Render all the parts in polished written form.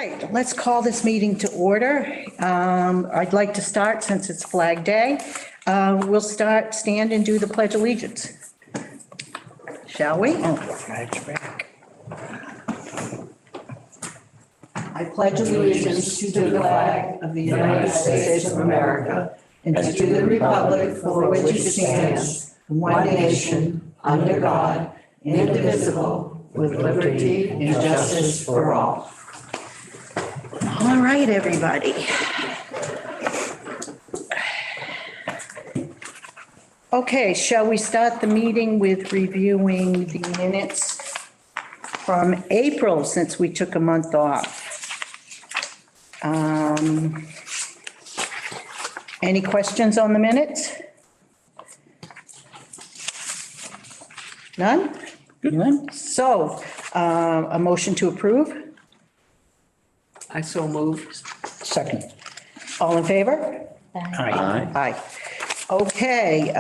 right, let's call this meeting to order. I'd like to start since it's Flag Day. We'll stand and do the Pledge of Allegiance. Shall we? Oh, the flag's back. I pledge allegiance to the flag of the United States of America and to the republic for which it stands, one nation, under God, indivisible, with liberty and justice for all. All right, everybody. Okay, shall we start the meeting with reviewing the minutes from April, since we took a month off? Any questions on the minutes? None? None? So, a motion to approve? I so moved. Second. All in favor? Aye. Aye. Okay.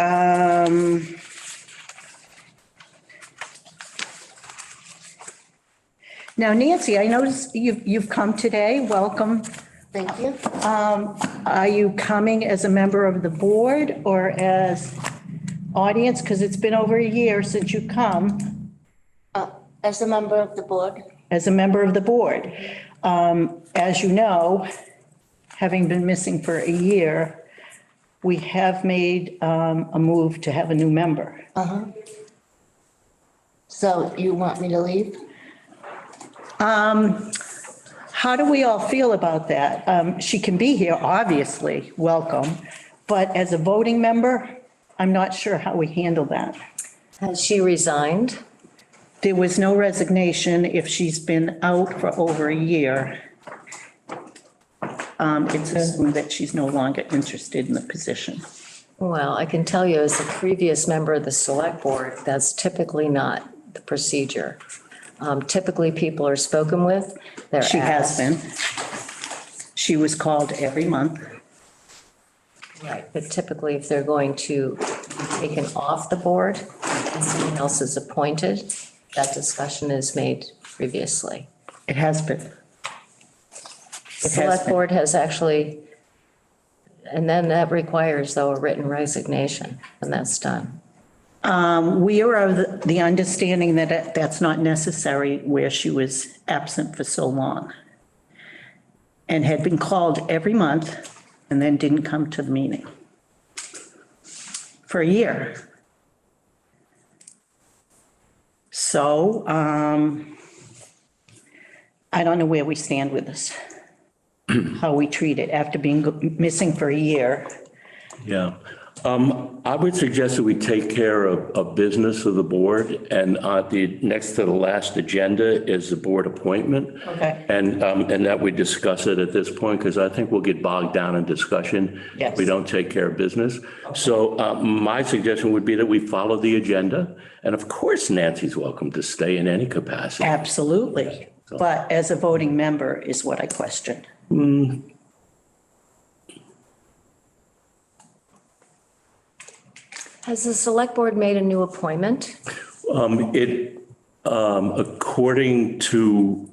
Now, Nancy, I noticed you've come today. Welcome. Thank you. Are you coming as a member of the board or as audience? Because it's been over a year since you come. As a member of the board. As a member of the board. As you know, having been missing for a year, we have made a move to have a new member. So you want me to leave? How do we all feel about that? She can be here, obviously, welcome, but as a voting member, I'm not sure how we handle that. Has she resigned? There was no resignation if she's been out for over a year. It's assumed that she's no longer interested in the position. Well, I can tell you as a previous member of the select board, that's typically not the procedure. Typically, people are spoken with. She has been. She was called every month. Right, but typically if they're going to be taken off the board and someone else is appointed, that discussion is made previously. It has been. Select board has actually, and then that requires though a written resignation and that's done. We are of the understanding that that's not necessary where she was absent for so long and had been called every month and then didn't come to the meeting for a year. So I don't know where we stand with this, how we treat it after being missing for a year. Yeah. I would suggest that we take care of business of the board, and the next to the last agenda is the board appointment. Okay. And that we discuss it at this point, because I think we'll get bogged down in discussion. Yes. If we don't take care of business. Okay. So my suggestion would be that we follow the agenda. And of course, Nancy's welcome to stay in any capacity. Absolutely. But as a voting member is what I question. Has the select board made a new appointment? According to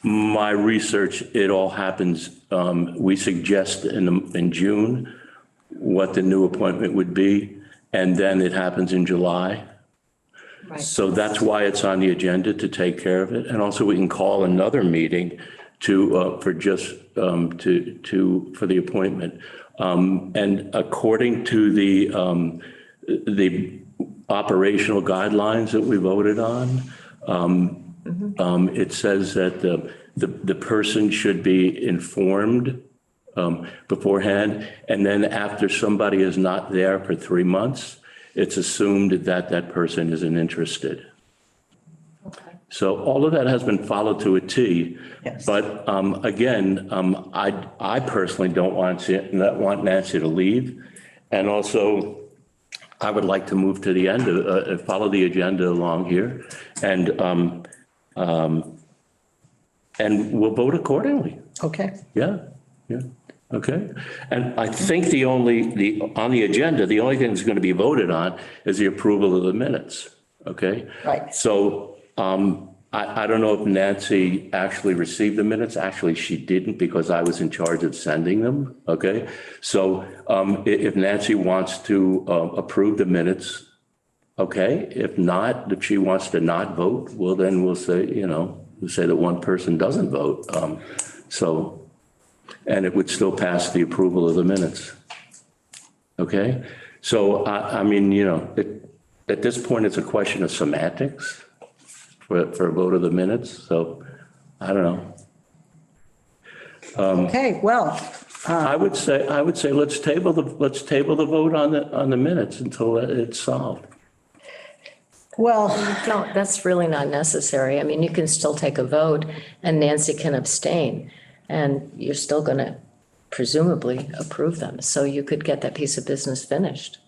my research, it all happens, we suggest in June what the new appointment would be, and then it happens in July. Right. So that's why it's on the agenda to take care of it. And also we can call another meeting for the appointment. And according to the operational guidelines that we voted on, it says that the person should be informed beforehand. And then after somebody is not there for 3 months, it's assumed that that person isn't interested. Okay. So all of that has been followed to a T. Yes. But again, I personally don't want Nancy to leave. And also, I would like to move to the end, follow the agenda along here. And we'll vote accordingly. Okay. Yeah, yeah. Okay. And I think on the agenda, the only thing that's going to be voted on is the approval of the minutes. Okay. Right. So I don't know if Nancy actually received the minutes. Actually, she didn't because I was in charge of sending them, okay? So if Nancy wants to approve the minutes, okay. If not, if she wants to not vote, well, then we'll say, we'll say that one person doesn't vote. And it would still pass the approval of the minutes. Okay? So, I mean, at this point, it's a question of semantics for a vote of the minutes. So, I don't know. Okay, well, I would say let's table the vote on the minutes until it's solved. well, No, that's really not necessary. I mean, you can still take a vote and Nancy can abstain and you're still going to presumably approve them. So you could get that piece of business finished.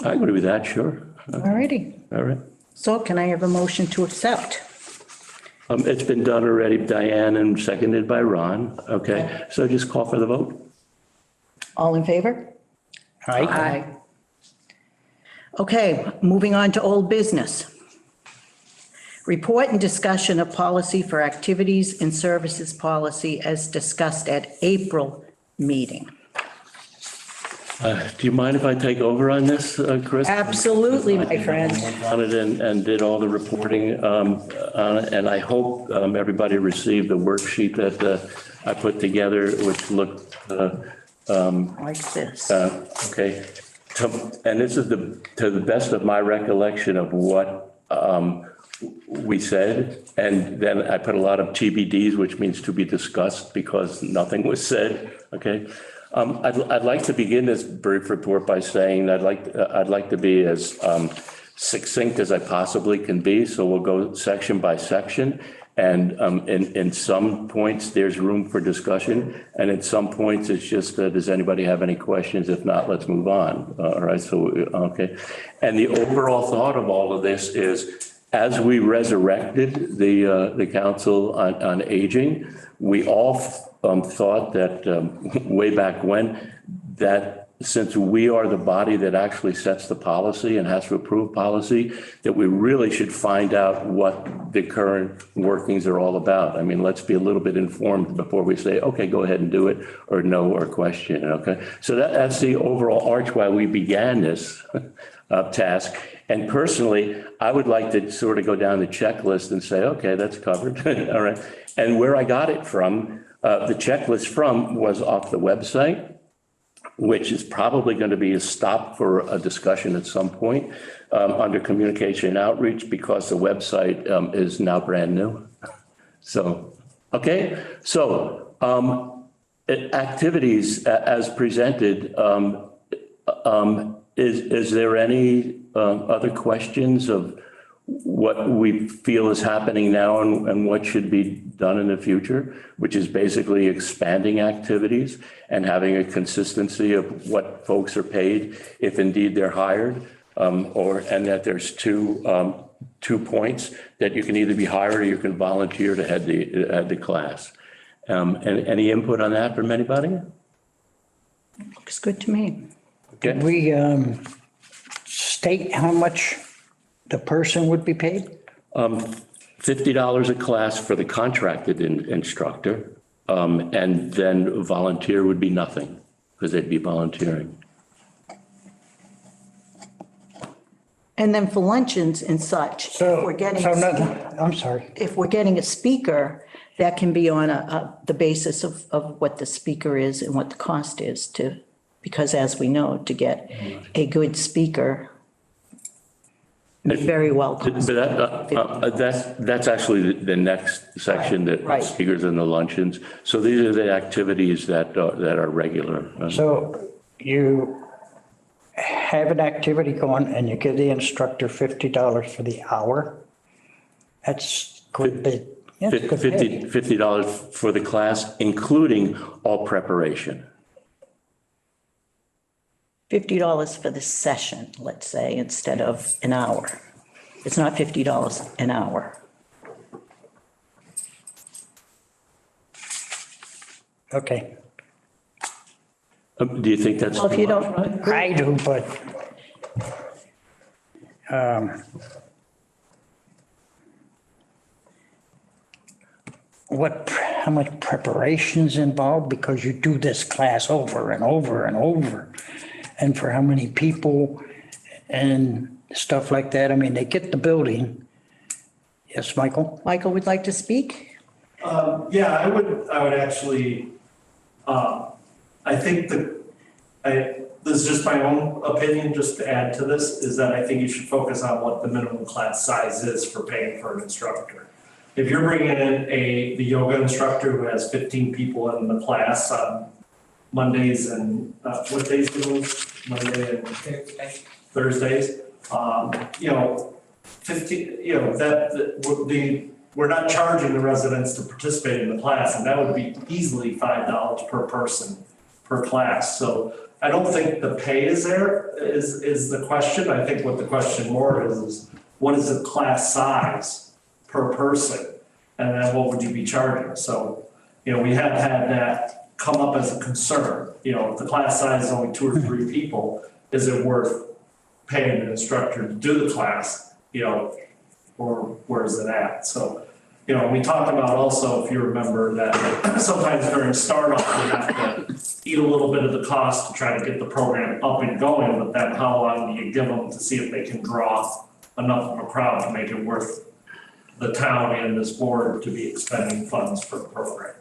I agree with that, sure. all righty. All right. So can I have a motion to accept? It's been done already, Diane, and seconded by Ron. Okay, so just call for the vote. All in favor? Aye. Okay, moving on to old business. Report and discussion of policy for activities and services policy as discussed at April meeting. Do you mind if I take over on this, Chris? Absolutely, my friend. On it and did all the reporting on it, and I hope everybody received the worksheet that I put together, which looked Like this. okay. And this is to the best of my recollection of what we said, and then I put a lot of TBDs, which means to be discussed, because nothing was said. Okay. I'd like to begin this brief report by saying I'd like to be as succinct as I possibly can be. So we'll go section by section, and in some points there's room for discussion, and in some points it's just does anybody have any questions? If not, let's move on. All right. So okay, and the overall thought of all of this is, as we resurrected the Council on Aging, we all thought that way back when, that since we are the body that actually sets the policy and has to approve policy, that we really should find out what the current workings are all about. I mean, let's be a little bit informed before we say, okay, go ahead and do it, or no, or question, okay? So that's the overall arch why we began this task. And personally, I would like to sort of go down the checklist and say, okay, that's covered, all right? And where I got it from, the checklist from was off the website, which is probably going to be a stop for a discussion at some point under communication and outreach, because the website is now brand new. So, okay. So activities as presented, is there any other questions of what we feel is happening now and what should be done in the future, which is basically expanding activities and having a consistency of what folks are paid if indeed they're hired, and that there's two points, that you can either be hired or you can volunteer to head the class. And any input on that from anybody? Looks good to me. Okay. We state how much the person would be paid? $50 a class for the contracted instructor, and then volunteer would be nothing, because they'd be volunteering. And then for luncheons and such, if we're getting, I'm sorry. if we're getting a speaker, that can be on the basis of what the speaker is and what the cost is because as we know, to get a good speaker, very well. But that's actually the next section, that Right. speakers and the luncheons. So these are the activities that are regular. So you have an activity going and you give the instructor $50 for the hour? That's good. Yeah, it's good pay. $50 for the class, including all preparation. $50 for the session, let's say, instead of an hour. It's not $50 an hour. Okay. Do you think that's? Well, if you don't agree, I do, but how much preparation's involved because you do this class over and over and over. And for how many people and stuff like that. I mean, they get the building. Yes, Michael? Michael would like to speak? Yeah, I would actually, I think this is just my own opinion, just to add to this, is that I think you should focus on what the minimum class size is for paying for an instructor. If you're bringing in the yoga instructor who has 15 people in the class on Mondays and, what days are those? Monday and Thursdays, 15, we're not charging the residents to participate in the class, and that would be easily $5 per person per class. So I don't think the pay is the question. I think what the question more is what is the class size per person? And then what would you be charging? So, we have had that come up as a concern. If the class size is only 2 or 3 people, is it worth paying an instructor to do the class, or where is it at? So, we talked about also, if you remember, that sometimes during startup, we have to eat a little bit of the cost to try to get the program up and going, but then how long do you give them to see if they can draw enough of a crowd to make it worth the town and this board to be expending funds for the program?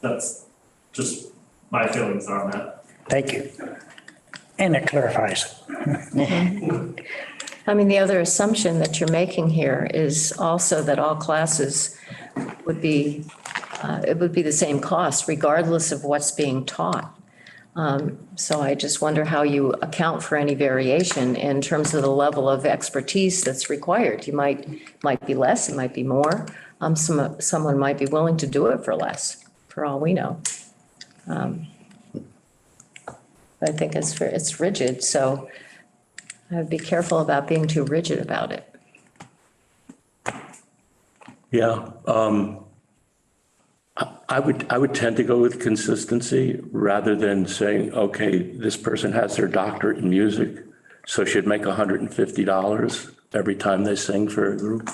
That's just my feelings on that. Thank you. And it clarifies it. I mean, the other assumption that you're making here is also that all classes would be, it would be the same cost regardless of what's being taught. So I just wonder how you account for any variation in terms of the level of expertise that's required. You might be less, it might be more. Someone might be willing to do it for less, for all we know. I think it's rigid, so I'd be careful about being too rigid about it. Yeah, I would tend to go with consistency rather than saying, okay, this person has their doctorate in music, so should make $150 every time they sing for a group.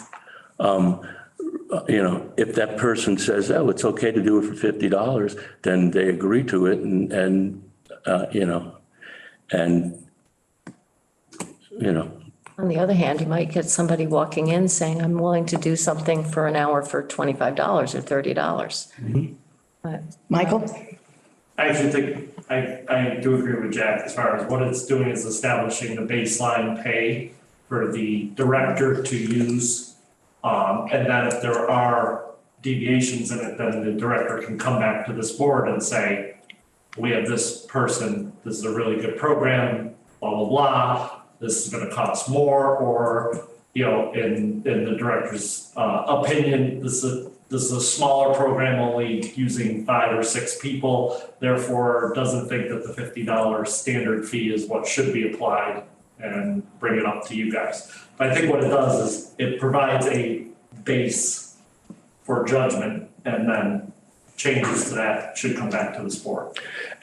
If that person says, oh, it's okay to do it for $50, then they agree to it On the other hand, you might get somebody walking in saying, I'm willing to do something for an hour for $25 or $30. But Michael? I actually think, I do agree with Jack as far as what it's doing is establishing the baseline pay for the director to use. And then if there are deviations in it, then the director can come back to this board and say, we have this person, this is a really good program, blah, blah, blah. This is gonna cost more, or, in the director's opinion, this is a smaller program, only using 5 or 6 people, therefore doesn't think that the $50 standard fee is what should be applied, and bring it up to you guys. But I think what it does is it provides a base for judgment, and then changes to that should come back to this board.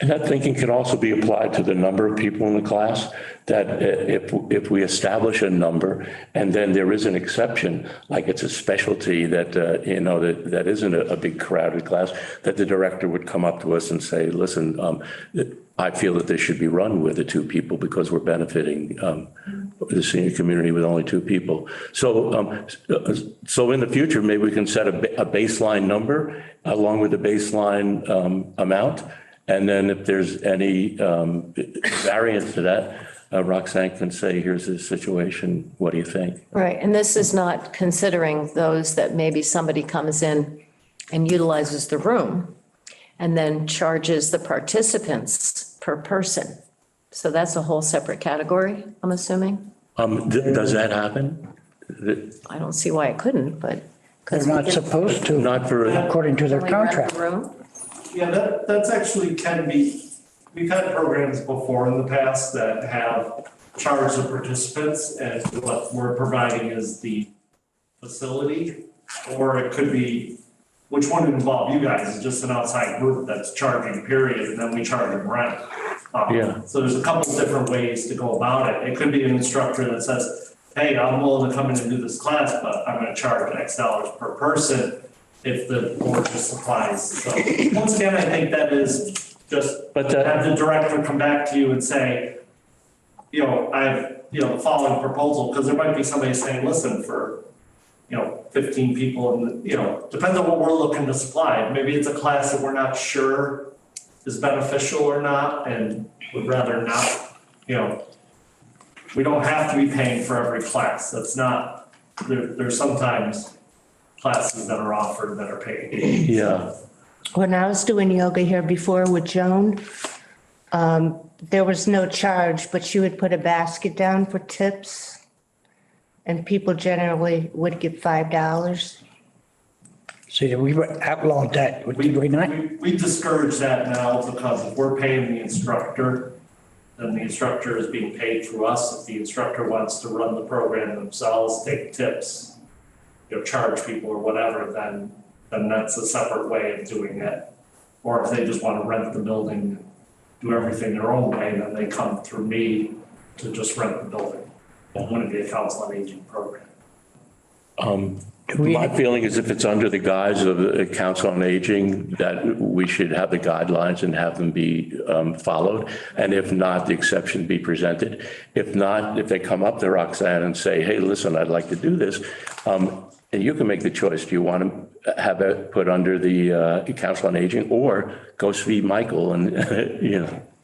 And that thinking can also be applied to the number of people in the class, that if we establish a number and then there is an exception, like it's a specialty that, that isn't a big crowded class, that the director would come up to us and say, listen, I feel that this should be run with the 2 people because we're benefiting the senior community with only 2 people. So in the future, maybe we can set a baseline number along with the baseline amount. And then if there's any variance to that, Roxanne can say, here's the situation. What do you think? Right, and this is not considering those that maybe somebody comes in and utilizes the room and then charges the participants per person. So that's a whole separate category, I'm assuming? Does that happen? I don't see why it couldn't, but. They're not supposed to, Not for, according to their Only rent contract. the room? Yeah, that's actually can be, we've had programs before in the past that have charged the participants, and what we're providing is the facility, or it could be, which one would involve you guys, is just an outside group that's charging period, and then we charge them rent. Yeah. So there's a couple of different ways to go about it. It could be an instructor that says, hey, I'm willing to come in and do this class, but I'm gonna charge X dollars per person. if the board just applies. So once again, I think that is just But have the director come back to you and say, you know, the following proposal, because there might be somebody saying, listen, for, 15 people and, depends on what we're looking to supply. Maybe it's a class that we're not sure is beneficial or not and would rather not, we don't have to be paying for every class. That's not, there's sometimes classes that are offered that are paid. Yeah. When I was doing yoga here before with Joan, there was no charge, but she would put a basket down for tips. And people generally would give $5. See, we outlawed that, did we not? We discourage that now because if we're paying the instructor, then the instructor is being paid through us. If the instructor wants to run the program themselves, take tips, charge people or whatever, then that's a separate way of doing it. Or if they just want to rent the building, do everything their own way, then they come through me to just rent the building. It wouldn't be a council on aging program. My feeling is if it's under the guise of a council on aging, that we should have the guidelines and have them be followed. And if not, the exception be presented. If not, if they come up to Roxanne and say, hey, listen, I'd like to do this. And you can make the choice. Do you want to have it put under the council on aging or go see Michael and,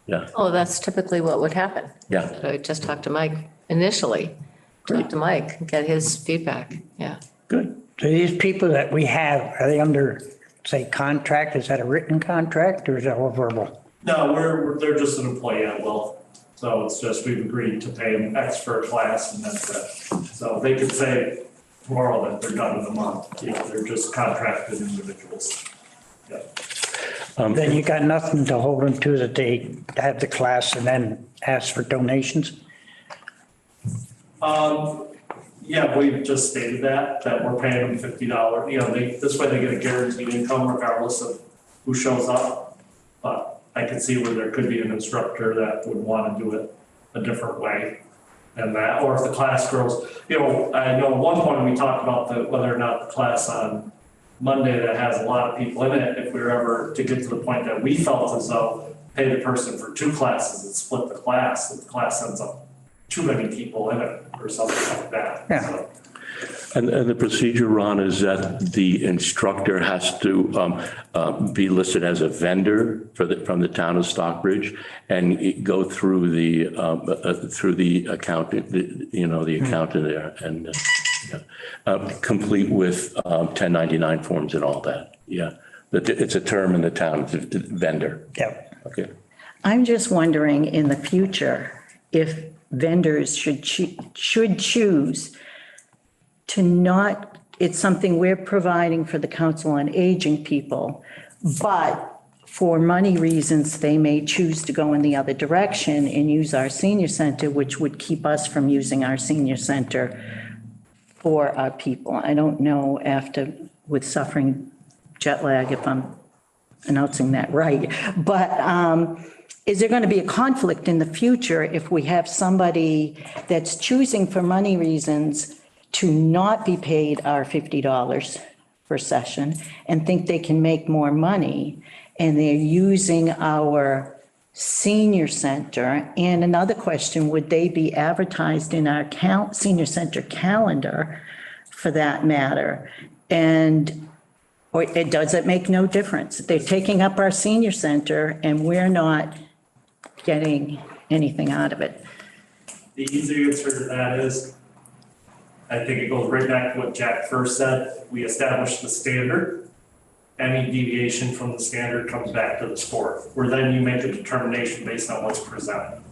yeah. Oh, that's typically what would happen. Yeah. I just talked to Mike initially, talk to Mike, and get his feedback, yeah. Good. So these people that we have, are they under, say, contract? Is that a written contract or is that all verbal? No, they're just an employee at will. So it's just, we've agreed to pay them X for a class and that's it. So they could say tomorrow that they're done in a month. They're just contracted individuals. Yeah. Then you got nothing to hold them to that they have the class and then ask for donations? Yeah, we've just stated that we're paying them $50. This way they get a guaranteed income regardless of who shows up. But I could see where there could be an instructor that would want to do it a different way than that. Or if the class grows, I know at one point we talked about whether or not the class on Monday that has a lot of people in it, if we were ever to get to the point that we felt as though pay the person for 2 classes and split the class, if the class ends up too many people in it or something like that. Yeah. So, And the procedure, Ron, is that the instructor has to be listed as a vendor from the town of Stockbridge and go through the accountant, the accountant there and complete with 1099 forms and all that. Yeah, it's a term in the town, it's a vendor. Yep. Okay. I'm just wondering in the future if vendors should choose to not, it's something we're providing for the Council on Aging people, but for money reasons, they may choose to go in the other direction and use our senior center, which would keep us from using our senior center for our people. I don't know with suffering jet lag if I'm announcing that right, but is there going to be a conflict in the future if we have somebody that's choosing for money reasons to not be paid our $50 per session and think they can make more money and they're using our senior center? And another question, would they be advertised in our senior center calendar for that matter? Or does it make no difference? They're taking up our senior center and we're not getting anything out of it. the easy answer to that is, I think it goes right back to what Jack first said. We establish the standard. Any deviation from the standard comes back to the sport, where then you make a determination based on what's presented.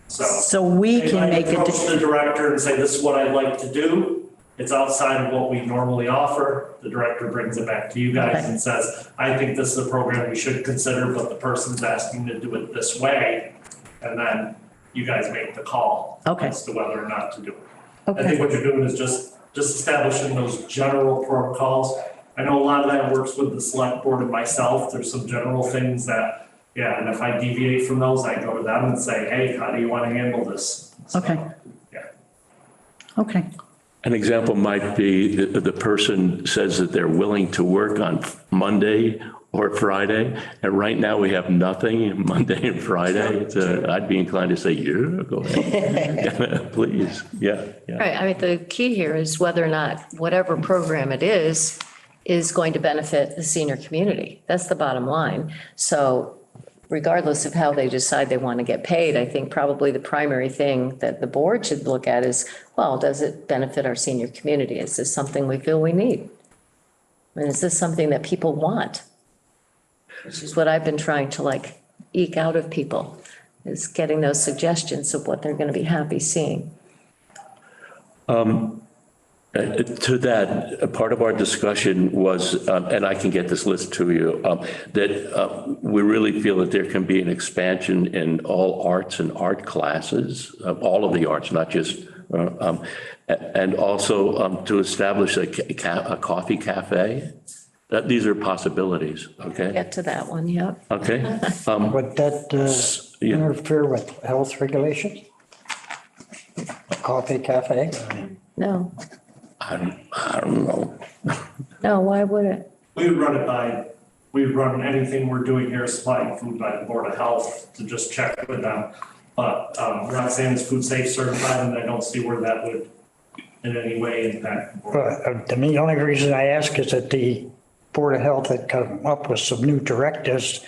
So we They can might make a, approach the director and say, this is what I'd like to do. It's outside of what we normally offer. The director brings it back to you guys Okay. and says, I think this is a program we should consider, but the person's asking to do it this way. And then you guys make the call Okay. as to whether or not to do it. I okay, think what you're doing is just establishing those general protocols. I know a lot of that works with the select board and myself. There's some general things that, yeah, and if I deviate from those, I go to them and say, hey, how do you want to handle this? So, Okay. Yeah. okay. An example might be the person says that they're willing to work on Monday or Friday, and right now we have nothing Monday and Friday. I'd be inclined to say, yeah, go ahead. Please, yeah. Right, I mean, the key here is whether or not whatever program it is going to benefit the senior community. That's the bottom line. So regardless of how they decide they want to get paid, I think probably the primary thing that the board should look at is, well, does it benefit our senior community? Is this something we feel we need? And is this something that people want? Which is what I've been trying to like eke out of people, is getting those suggestions of what they're going to be happy seeing. To that, a part of our discussion was, and I can get this list to you, that we really feel that there can be an expansion in all arts and art classes, all of the arts, not just, and also to establish a coffee cafe. These are possibilities, okay? Get to that one, yep. Okay. Would that interfere with health regulations? A coffee cafe? No, I don't know. no, why would it? We would run anything we're doing here, supplying food by the Board of Health to just check with them. But Roxanne is food safe certified, and I don't see where that would in any way impact the board. The only reason I ask is that the Board of Health had come up with some new directives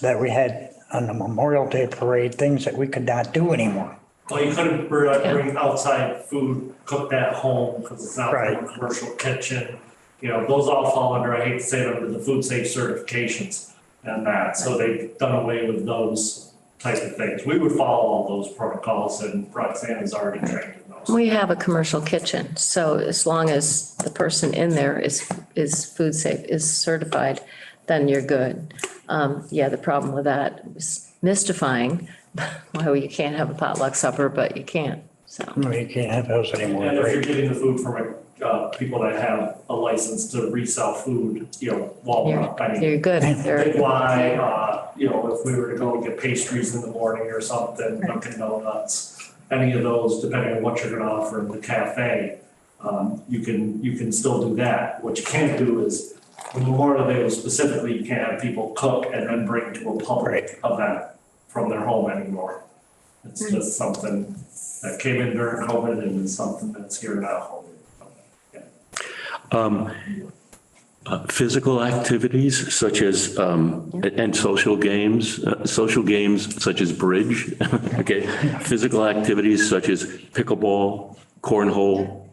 that we had on the Memorial Day parade, things that we could not do anymore. Well, you couldn't bring outside food cooked at home because it's not Right. from a commercial kitchen. You know, those all fall under, I hate to say it, under the food safe certifications and that. So they've done away with those types of things. We would follow all those protocols, and Roxanne is already trained in those. We have a commercial kitchen, so as long as the person in there is food safe, is certified, then you're good. Yeah, the problem with that was mystifying. Why you can't have a potluck supper, but you can't, so. No, you can't have those anymore. And if you're getting the food from people that have a license to resell food, you know, Walmart, I mean. You're good. Big Y, you know, if we were to go and get pastries in the morning or something, Dunkin' Donuts, any of those, depending on what you're gonna offer in the cafe, you can still do that. What you can't do is, when Memorial Day was specifically, you can't have people cook and then bring to a public event from their home anymore. It's just something that came in during COVID and is something that's here now. Physical activities such as, and social games such as bridge, okay? Physical activities such as pickleball, cornhole,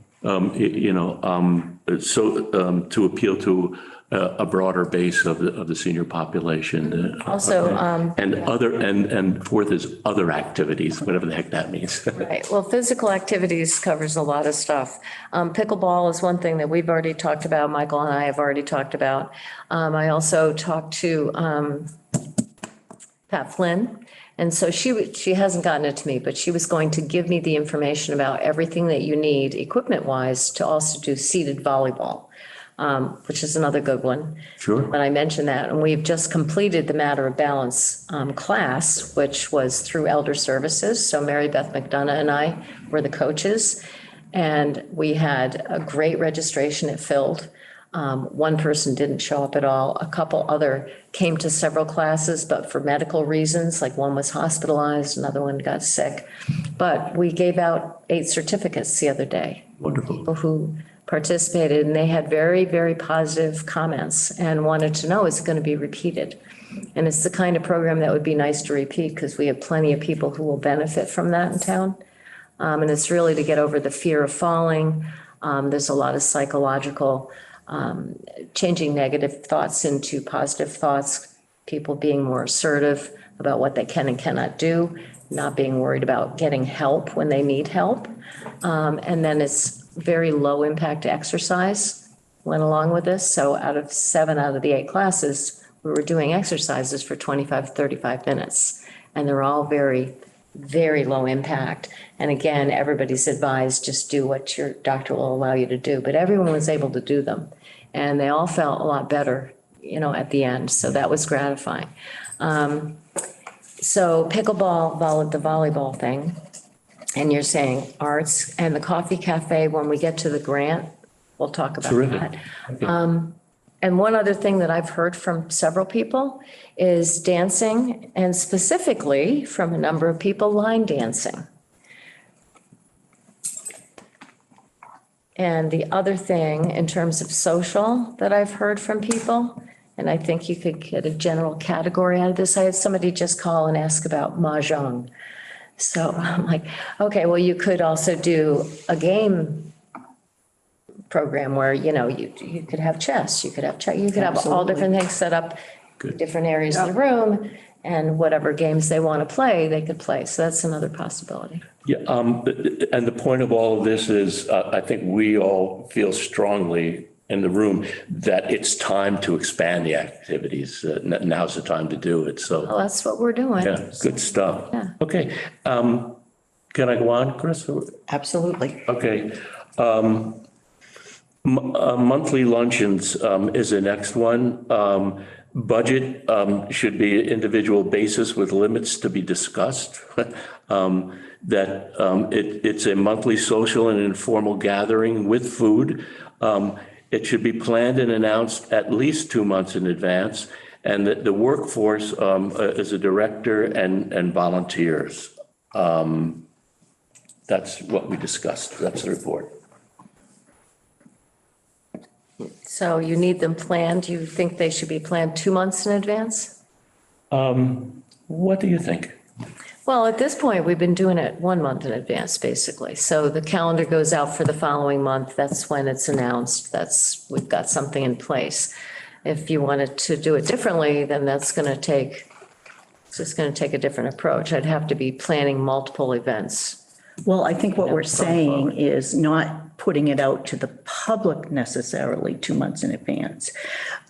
to appeal to a broader base of the senior population. Also, And fourth is other activities, whatever the heck that means. right, well, physical activities covers a lot of stuff. Pickleball is one thing that we've already talked about, Michael and I have already talked about. I also talked to Pat Flynn, and so she hasn't gotten it to me, but she was going to give me the information about everything that you need equipment-wise to also do seated volleyball. Which is another good one. Sure. But I mentioned that, and we've just completed the Matter of Balance class, which was through Elder Services. So Mary Beth McDonough and I were the coaches, and we had a great registration. It filled. One person didn't show up at all. A couple other came to several classes, but for medical reasons, like one was hospitalized, another one got sick. But we gave out 8 certificates the other day. Wonderful. People who participated, and they had very, very positive comments and wanted to know, is it going to be repeated? And it's the kind of program that would be nice to repeat because we have plenty of people who will benefit from that in town. And it's really to get over the fear of falling. There's a lot of psychological, changing negative thoughts into positive thoughts, people being more assertive about what they can and cannot do, not being worried about getting help when they need help. And then it's very low impact exercise went along with this. So out of 7 out of the 8 classes, we were doing exercises for 25, 35 minutes. And they're all very, very low impact. And again, everybody's advised, just do what your doctor will allow you to do. But everyone was able to do them. And they all felt a lot better, at the end. So that was gratifying. So pickleball, the volleyball thing. And you're saying arts and the coffee cafe, when we get to the grant, we'll talk about Terrific. that. Okay. And one other thing that I've heard from several people is dancing, and specifically from a number of people, line dancing. And the other thing in terms of social that I've heard from people, and I think you could get a general category out of this. I had somebody just call and ask about mahjong. So I'm like, okay, well, you could also do a game program where, you know, you could have chess, you could have all different things set up, Good. different areas of the room, and whatever games they want to play, they could play. So that's another possibility. Yeah, and the point of all of this is, I think we all feel strongly in the room that it's time to expand the activities. Now's the time to do it, so, Well, that's what we're doing. yeah, good stuff. Yeah. Okay, can I go on, Chris? Absolutely. Okay. Monthly luncheons is the next one. Budget should be an individual basis with limits to be discussed. It's a monthly social and informal gathering with food. It should be planned and announced at least 2 months in advance. And the workforce is a director and volunteers. That's what we discussed. That's the report. So you need them planned. Do you think they should be planned 2 months in advance? What do you think? Well, at this point, we've been doing it 1 month in advance, basically. So the calendar goes out for the following month. That's when it's announced. We've got something in place. If you wanted to do it differently, then it's just going to take a different approach. I'd have to be planning multiple events. Well, I think what we're saying is not putting it out to the public necessarily 2 months in advance,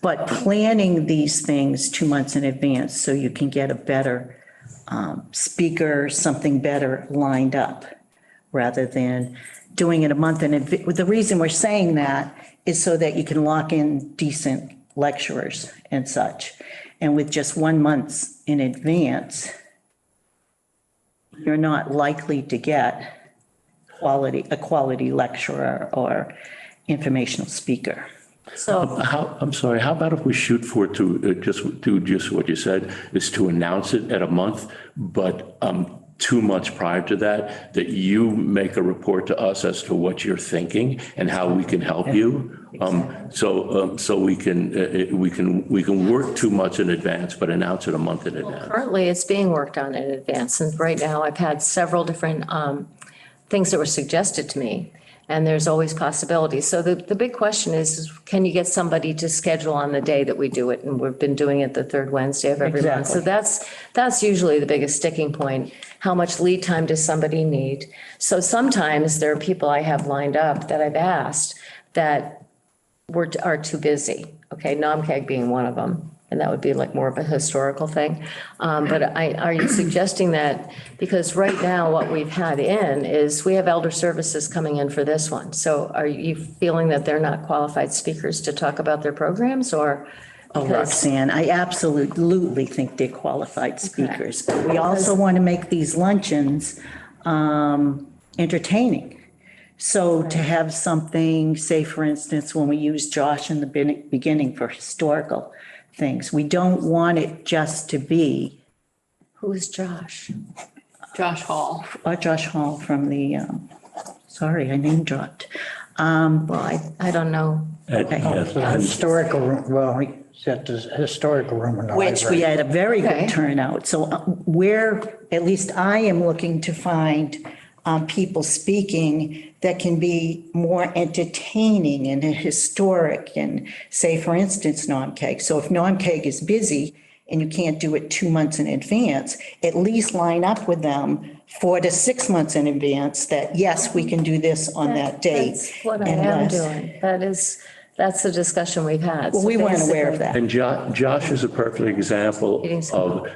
but planning these things 2 months in advance so you can get a better speaker, something better lined up, rather than doing it a month in advance. The reason we're saying that is so that you can lock in decent lecturers and such. And with just 1 month in advance, you're not likely to get a quality lecturer or informational speaker. So I'm sorry, how about if we shoot for it to just what you said, is to announce it at a month, but 2 months prior to that you make a report to us as to what you're thinking and how we can help you. So we can work 2 months in advance, but announce it a month in advance. currently, it's being worked on in advance. And right now, I've had several different things that were suggested to me. And there's always possibilities. So the big question is, can you get somebody to schedule on the day that we do it? And we've been doing it the third Wednesday of every month. So that's usually the biggest sticking point. How much lead time does somebody need? So sometimes there are people I have lined up that I've asked that are too busy. Okay, NOMCAG being one of them. And that would be like more of a historical thing. But are you suggesting that, because right now what we've had in is we have elder services coming in for this one. So are you feeling that they're not qualified speakers to talk about their programs, or? Oh, Roxanne, I absolutely think they're qualified speakers. But we also want to make these luncheons entertaining. So to have something, say, for instance, when we use Josh in the beginning for historical things, we don't want it just to be. Who's Josh? Josh Hall. Josh Hall from the, sorry, I name dropped. Well, I don't know. Yes. Historical room, well, he's at the historical room in the Which we library. had a very Okay. good turnout. So at least I am looking to find people speaking that can be more entertaining and historic, and say, for instance, NOMCAG. So if NOMCAG is busy and you can't do it 2 months in advance, at least line up with them 4 to 6 months in advance that, yes, we can do this on that date. That's what I and am less. doing. That's the discussion we've had. Well, So we weren't aware of basically- that. And Josh is a perfect example Meeting of,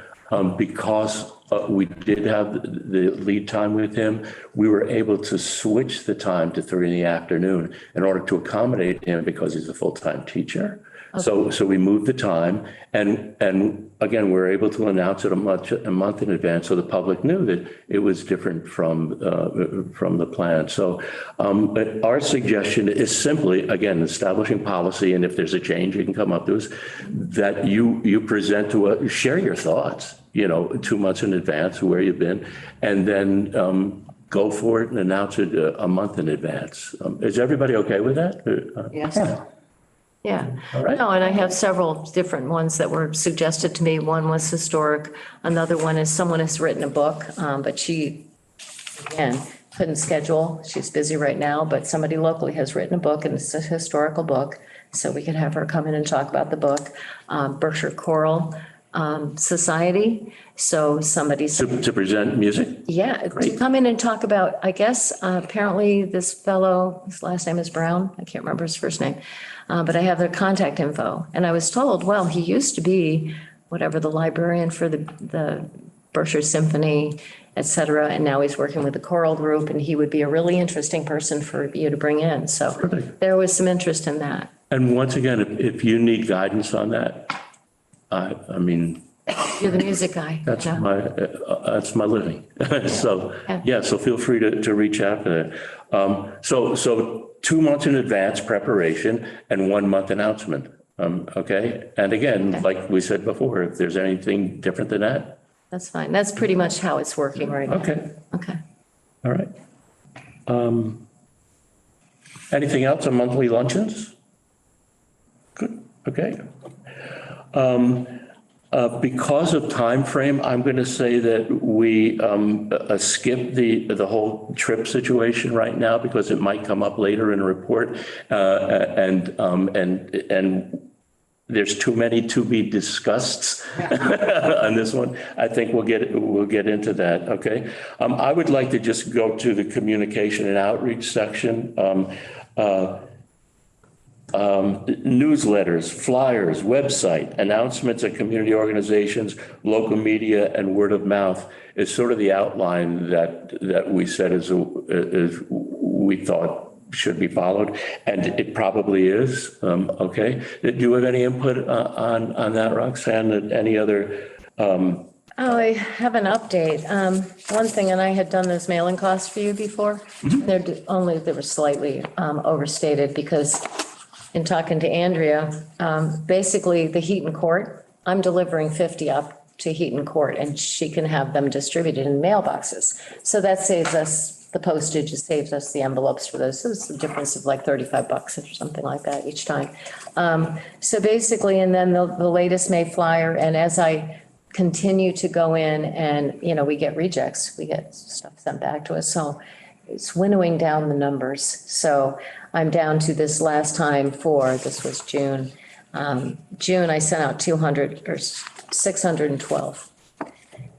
because we did have the lead time with him. We were able to switch the time to 3 in the afternoon in order to accommodate him because he's a full-time teacher. So we moved the time, and again, we were able to announce it a month in advance, so the public knew that it was different from the plan. So but our suggestion is simply, again, establishing policy, and if there's a change, you can come up to us, that you present to us, share your thoughts, 2 months in advance where you've been, and then go for it and announce it a month in advance. Is everybody okay with that? Yes. Yeah. All right. No, and I have several different ones that were suggested to me. One was historic. Another one is someone has written a book, but she, again, couldn't schedule. She's busy right now, but somebody locally has written a book, and it's a historical book. So we could have her come in and talk about the book. Berkshire Choral Society. So somebody. To present music? Yeah, to Great. come in and talk about, I guess, apparently this fellow, his last name is Brown. I can't remember his first name. But I have their contact info. And I was told, well, he used to be whatever, the librarian for the Berkshire Symphony, et cetera. And now he's working with the choral group, and he would be a really interesting person for you to bring in. So Perfect. there was some interest in that. And once again, if you need guidance on that, I mean, You're the music guy. that's No. that's my living. So, Yeah. yeah, so feel free to reach out to that. So 2 months in advance preparation and 1 month announcement. Okay. And again, like we said before, if there's anything different than that. That's fine. That's pretty much how it's working right now. Okay. Okay. All right. Anything else on monthly luncheons? Good. Okay. Because of time frame, I'm going to say that we skip the whole trip situation right now because it might come up later in a report, and there's too many to be discussed on this one. I think we'll get into that. Okay. I would like to just go to the communication and outreach section. Newsletters, flyers, website, announcements at community organizations, local media, and word of mouth is sort of the outline that we said is we thought should be followed, and it probably is. Okay. Do you have any input on that, Roxanne? Any other? I have an update. One thing, and I had done those mailing costs for you before. They were slightly overstated because in talking to Andrea, basically the Heaton Court, I'm delivering 50 up to Heaton Court, and she can have them distributed in mailboxes. So that saves us the postage, it saves us the envelopes for those. So it's a difference of like $35 or something like that each time. So basically, and then the latest May flyer, and as I continue to go in and, we get rejects, we get stuff sent back to us. So it's winnowing down the numbers. So I'm down to this last time this was June. June, I sent out 200 or 612.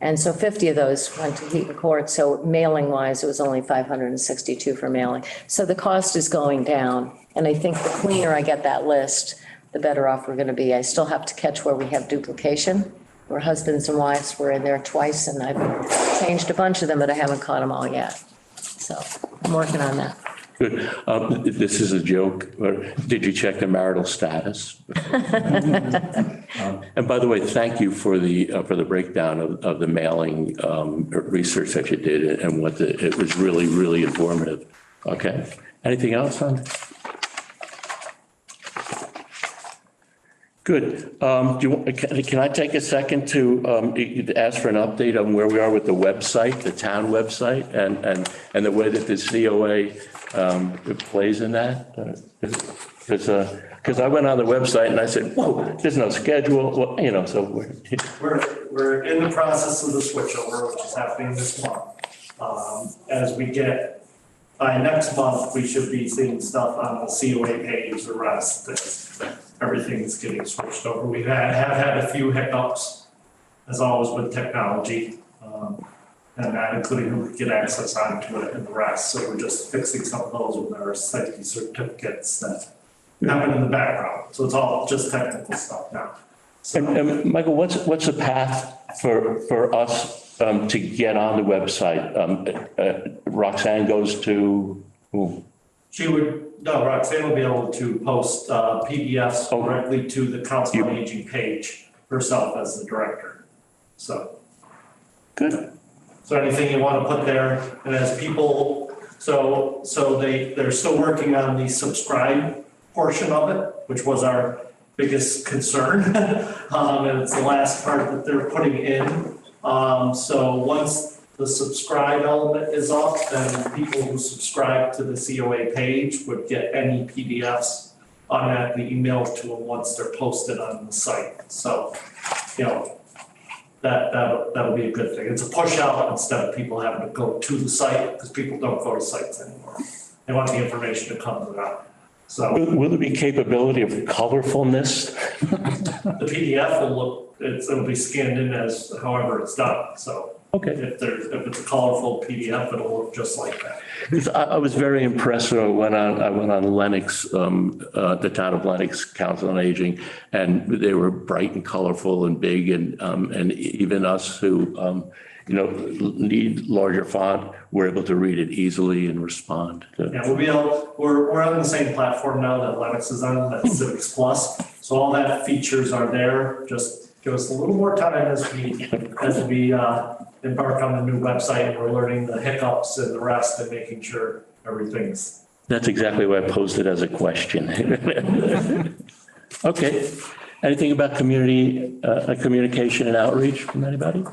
And so 50 of those went to Heaton Court. So mailing wise, it was only 562 for mailing. So the cost is going down. And I think the cleaner I get that list, the better off we're going to be. I still have to catch where we have duplication, where husbands and wives were in there twice, and I've changed a bunch of them, but I haven't caught them all yet. So I'm working on that. Good. This is a joke. Did you check the marital status? And by the way, thank you for the breakdown of the mailing research that you did, and it was really, really informative. Okay. Anything else on? Good. Can I take a second to ask for an update on where we are with the website, the town website, and the way that the COA plays in that? Because I went on the website and I said, whoa, there's no schedule. Well, so We're in the process of the switchover, which is happening this month. As we get, by next month, we should be seeing stuff on the COA page, the rest, everything's getting switched over. We have had a few hiccups, as always with technology, and that including who could get access onto it and the rest. So we're just fixing some of those with our safety certificates that happen in the background. So it's all just technical stuff now. So, and Michael, what's the path for us to get on the website? Roxanne goes to, who? Roxanne will be able to post PDFs directly to the Council on Aging page herself as the director. So. Good. So anything you want to put there, and as people, so they're still working on the subscribe portion of it, which was our biggest concern. And it's the last part that they're putting in. So once the subscribe element is up, then people who subscribe to the COA page would get any PDFs automatically emailed to them once they're posted on the site. So, you know, that'll be a good thing. It's a push out instead of people having to go to the site, because people don't go to sites anymore. They want the information to come to them. So Will there be capability of colorfulness? the PDF will look, it'll be scanned in as however it's done. So Okay. if it's a colorful PDF, it'll look just like that. Because I was very impressed when I went on Lennox, the town of Lennox Council on Aging, and they were bright and colorful and big, and even us who, need larger font, were able to read it easily and respond. Yeah, we're on the same platform now that Lennox is on, that's Civics Plus. So all that features are there. Just give us a little more time as we embark on the new website, and we're learning the hiccups and the rest and making sure everything's. That's exactly why I posed it as a question. Okay. Anything about communication and outreach from anybody?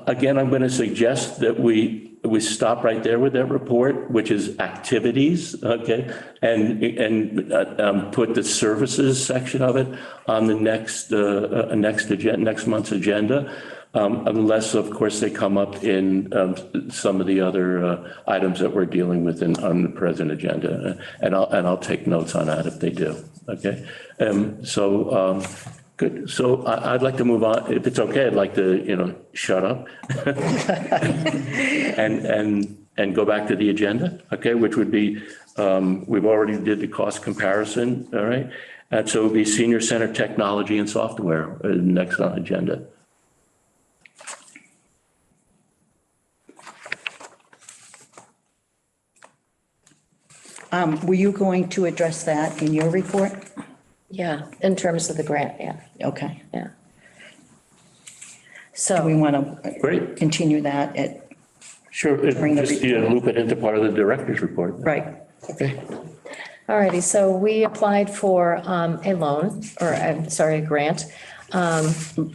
Again, I'm going to suggest that we stop right there with that report, which is activities, okay? And put the services section of it on the next month's agenda. Unless, of course, they come up in some of the other items that we're dealing with on the present agenda. And I'll take notes on that if they do, okay? Good. So I'd like to move on. If it's okay, I'd like to, shut up and go back to the agenda, okay? Which would be, we've already did the cost comparison, all right? And so it would be Senior Center Technology and Software next on agenda. Were you going to address that in your report? Yeah, in terms of the grant, yeah, Okay. yeah. Do we So, want to Great. continue that at, Sure. Bring the Just loop it into part of the director's report. right? Okay. all righty, so we applied for a loan, or I'm sorry, a grant.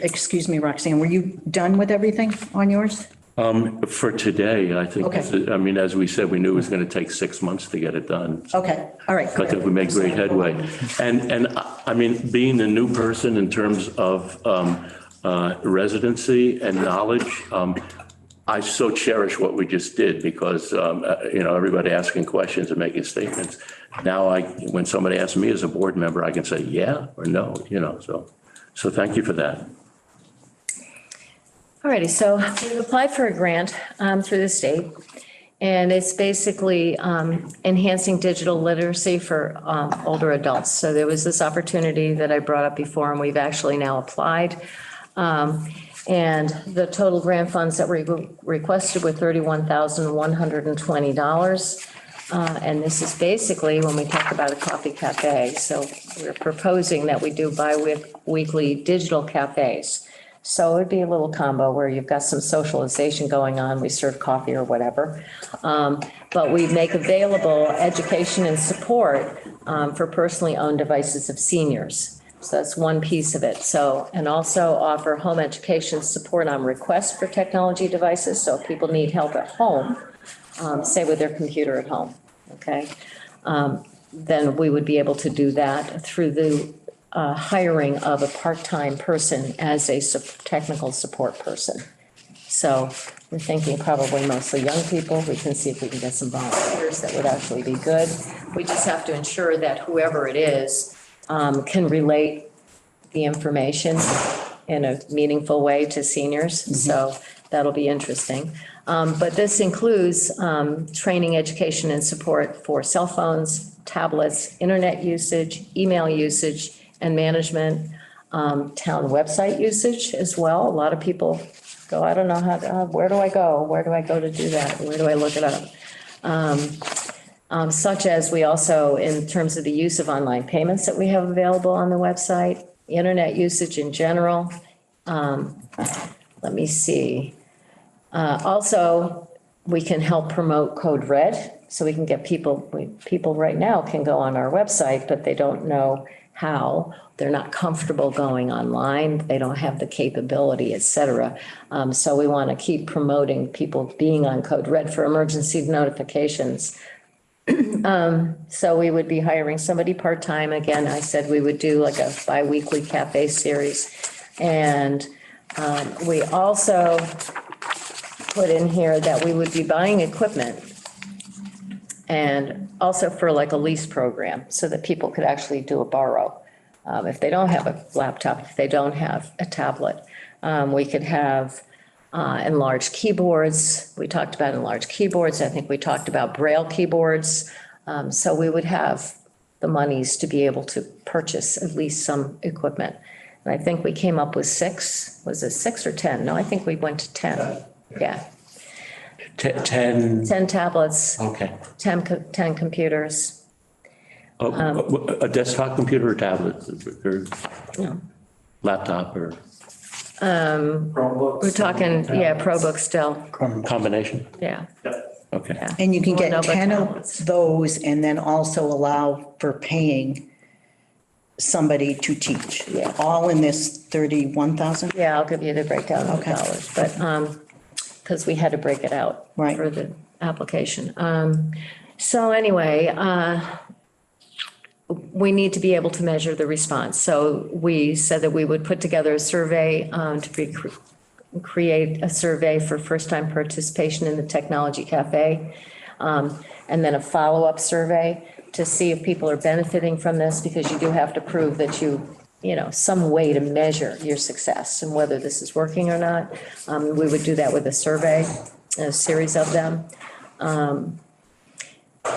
Excuse me, Roxanne, were you done with everything on yours? For today, I think, Okay. as we said, we knew it was going to take 6 months to get it done. Okay, all right. I think we made great headway. And I mean, being the new person in terms of residency and knowledge, I so cherish what we just did because, everybody asking questions and making statements. Now when somebody asks me as a board member, I can say yeah or no, so thank you for that. All righty, so we applied for a grant through the state, and it's basically enhancing digital literacy for older adults. So there was this opportunity that I brought up before, and we've actually now applied. And the total grant funds that were requested were $31,120. And this is basically when we talk about a coffee cafe. So we're proposing that we do bi-weekly digital cafes. So it'd be a little combo where you've got some socialization going on. We serve coffee or whatever. But we make available education and support for personally owned devices of seniors. So that's one piece of it. So, and also offer home education support on request for technology devices. So if people need help at home, say with their computer at home, okay? Then we would be able to do that through the hiring of a part-time person as a technical support person. So we're thinking probably mostly young people. We can see if we can get some volunteers that would actually be good. We just have to ensure that whoever it is can relate the information in a meaningful way to seniors. So that'll be interesting. But this includes training, education, and support for cell phones, tablets, internet usage, email usage, and management, Town website usage as well. A lot of people go, I don't know where do I go? Where do I go to do that? Where do I look it up? Such as we also, in terms of the use of online payments that we have available on the website, internet usage in general. Let me see. Also, we can help promote Code Red, so we can get people right now can go on our website, but they don't know how. They're not comfortable going online. They don't have the capability, et cetera. So we want to keep promoting people being on Code Red for emergency notifications. So we would be hiring somebody part-time. Again, I said we would do like a bi-weekly cafe series. And we also put in here that we would be buying equipment and also for like a lease program so that people could actually do a borrow. If they don't have a laptop, if they don't have a tablet, we could have enlarged keyboards. We talked about enlarged keyboards. I think we talked about Braille keyboards. So we would have the monies to be able to purchase at least some equipment. And I think we came up with 6. Was it 6 or 10? No, I think we went to 10. Yeah. 10, 10 tablets, okay. 10 computers. A desktop computer or tablet or No. laptop or Chromebooks. We're talking, yeah, ProBook still. combination? Yeah. Okay. And you can Well, no, get but 10 tablets. of those and then also allow for paying somebody to teach. Yeah. All in this 31,000? Yeah, I'll give you the breakdown of the Okay. dollars, but, because we had to break it out. Right. For the application. So anyway, we need to be able to measure the response. So we said that we would put together a survey create a survey for first-time participation in the Technology Cafe, and then a follow-up survey to see if people are benefiting from this, because you do have to prove that some way to measure your success and whether this is working or not. We would do that with a survey, a series of them.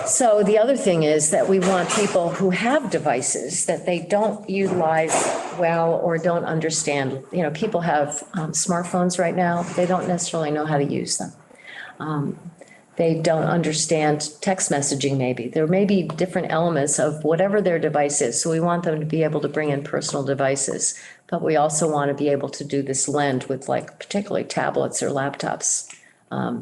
So the other thing is that we want people who have devices that they don't utilize well or don't understand. People have smartphones right now. They don't necessarily know how to use them. They don't understand text messaging maybe. There may be different elements of whatever their device is. So we want them to be able to bring in personal devices. But we also want to be able to do this blend with like particularly tablets or laptops.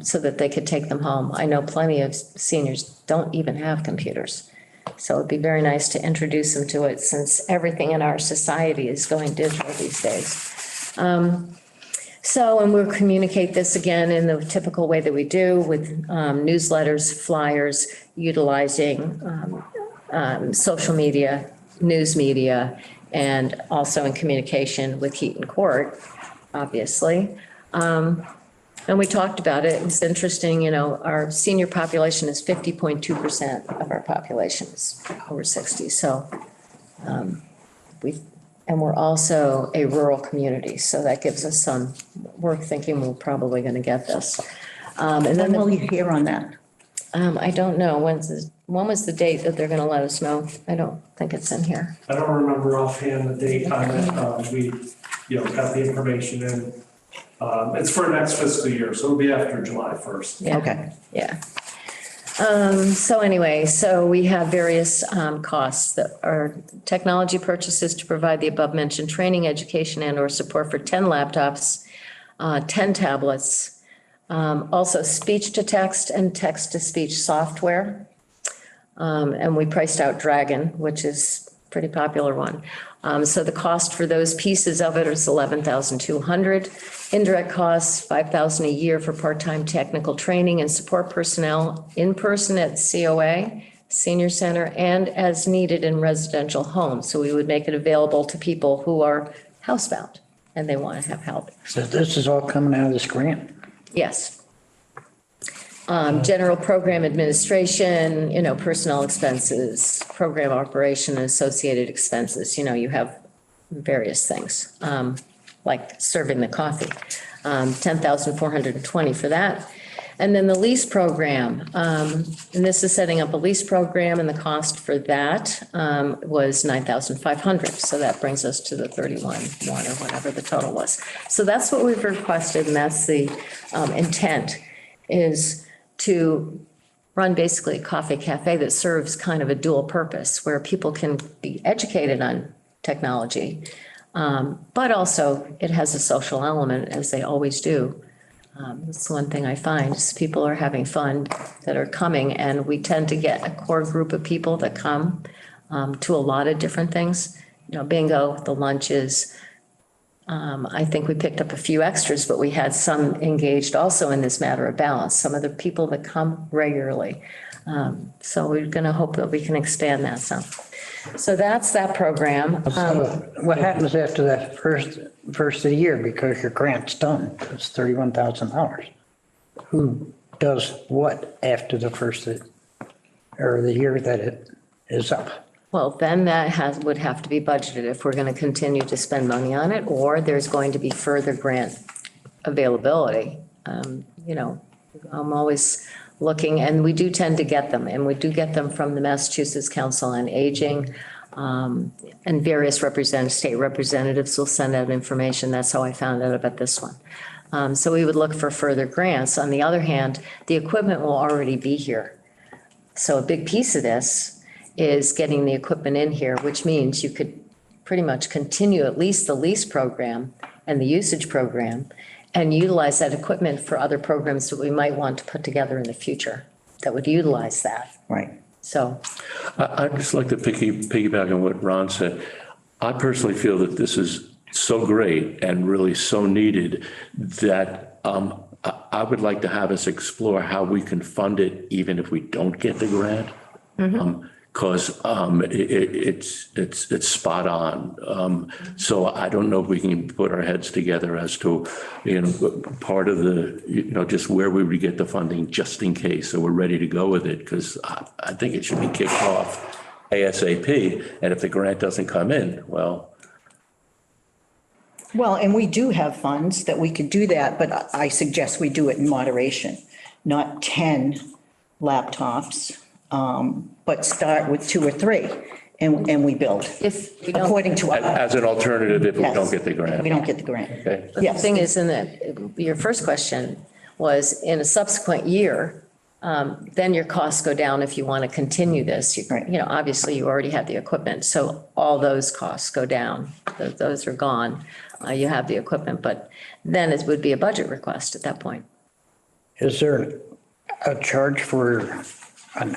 So that they could take them home. I know plenty of seniors don't even have computers. So it'd be very nice to introduce them to it, since everything in our society is going digital these days. And we'll communicate this again in the typical way that we do with newsletters, flyers, utilizing social media, news media, and also in communication with Heaton Court, obviously. And we talked about it. It's interesting, our senior population is 50.2% of our population is over 60. So we're also a rural community. So that gives us we're thinking we're probably going to get this. And When then will you hear on that? I don't know. When was the date that they're going to let us know? I don't think it's in here. I don't remember offhand the date on it. We, got the information in. It's for next fiscal year, so it'll be after July 1st. Yeah. Okay. Yeah. So we have various costs that are technology purchases to provide the above mentioned training, education, and or support for 10 laptops, 10 tablets, also speech to text and text to speech software. And we priced out Dragon, which is a pretty popular one. So the cost for those pieces of it is $11,200. Indirect costs, $5,000 a year for part-time technical training and support personnel in person at COA, senior center, and as needed in residential homes. So we would make it available to people who are housebound and they want to have help. So this is all coming out of this grant? Yes. General program administration, personnel expenses, program operation, and associated expenses. You have various things, like serving the coffee. $10,420 for that. And then the lease program, and this is setting up a lease program, and the cost for that was 9,500. So that brings us to the 31,1 or whatever the total was. So that's what we've requested, and that's the intent, is to run basically a coffee cafe that serves kind of a dual purpose, where people can be educated on technology, but also it has a social element, as they always do. That's one thing I find is people are having fun that are coming, and we tend to get a core group of people that come to a lot of different things. You know, bingo, the lunches. I think we picked up a few extras, but we had some engaged also in this matter of balance, some of the people that come regularly. So we're going to hope that we can expand that some. So that's that program. What happens after that first of the year, because your grant's done, it's $31,000? Who does what after the first or the year that it is up? Well, then that would have to be budgeted if we're going to continue to spend money on it, or there's going to be further grant availability. You know, I'm always looking, and we do tend to get them, and we do get them from the Massachusetts Council on Aging, and various state representatives will send out information. That's how I found out about this one. So we would look for further grants. On the other hand, the equipment will already be here. So a big piece of this is getting the equipment in here, which means you could pretty much continue at least the lease program and the usage program and utilize that equipment for other programs that we might want to put together in the future that would utilize that. Right. So. I'd just like to piggyback on what Ron said. I personally feel that this is so great and really so needed that I would like to have us explore how we can fund it even if we don't get the grant. Because it's spot on. So I don't know if we can put our heads together as to, part of the, just where we would get the funding just in case. So we're ready to go with it, because I think it should be kicked off ASAP. And if the grant doesn't come in, well. Well, and we do have funds that we could do that, but I suggest we do it in moderation, not 10 laptops. But start with 2 or 3 and we build. If we don't. According to. As an alternative if we Yes. don't get the grant. We don't get the grant. Okay. But the thing is, your first question was in a subsequent year, then your costs go down if you want to continue this. Right. Obviously you already have the equipment, so all those costs go down. Those are gone. You have the equipment, but then it would be a budget request at that point. Is there a charge for an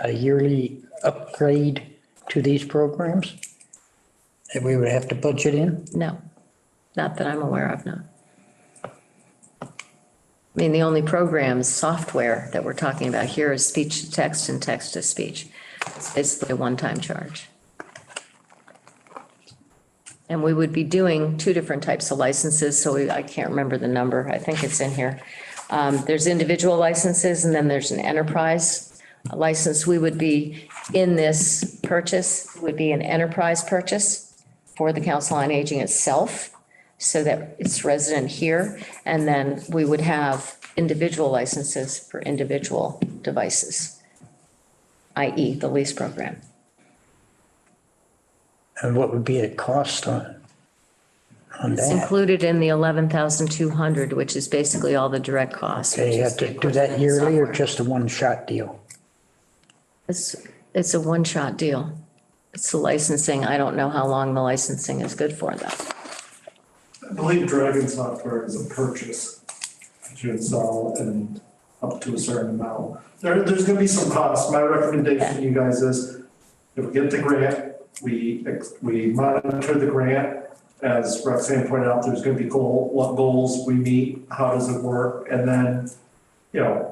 a yearly upgrade to these programs that we would have to budget in? No, not that I'm aware of, no. I mean, the only programs, software that we're talking about here is speech to text and text to speech. It's basically a one-time charge. And we would be doing 2 different types of licenses, so I can't remember the number. I think it's in here. There's individual licenses, and then there's an enterprise license. We would be in this purchase, would be an enterprise purchase for the Council on Aging itself, so that it's resident here. And then we would have individual licenses for individual devices, i.e. the lease program. And what would be the cost on It's that? included in the 11,200, which is basically all the direct costs. They have to do that yearly or just a one-shot deal? It's a one-shot deal. It's the licensing. I don't know how long the licensing is good for though. I believe Dragon software is a purchase that you install and up to a certain amount. There's gonna be some costs. My recommendation to you guys is, if we get the grant, we monitor the grant. As Roxanne pointed out, there's gonna be what goals we meet, how does it work? And then,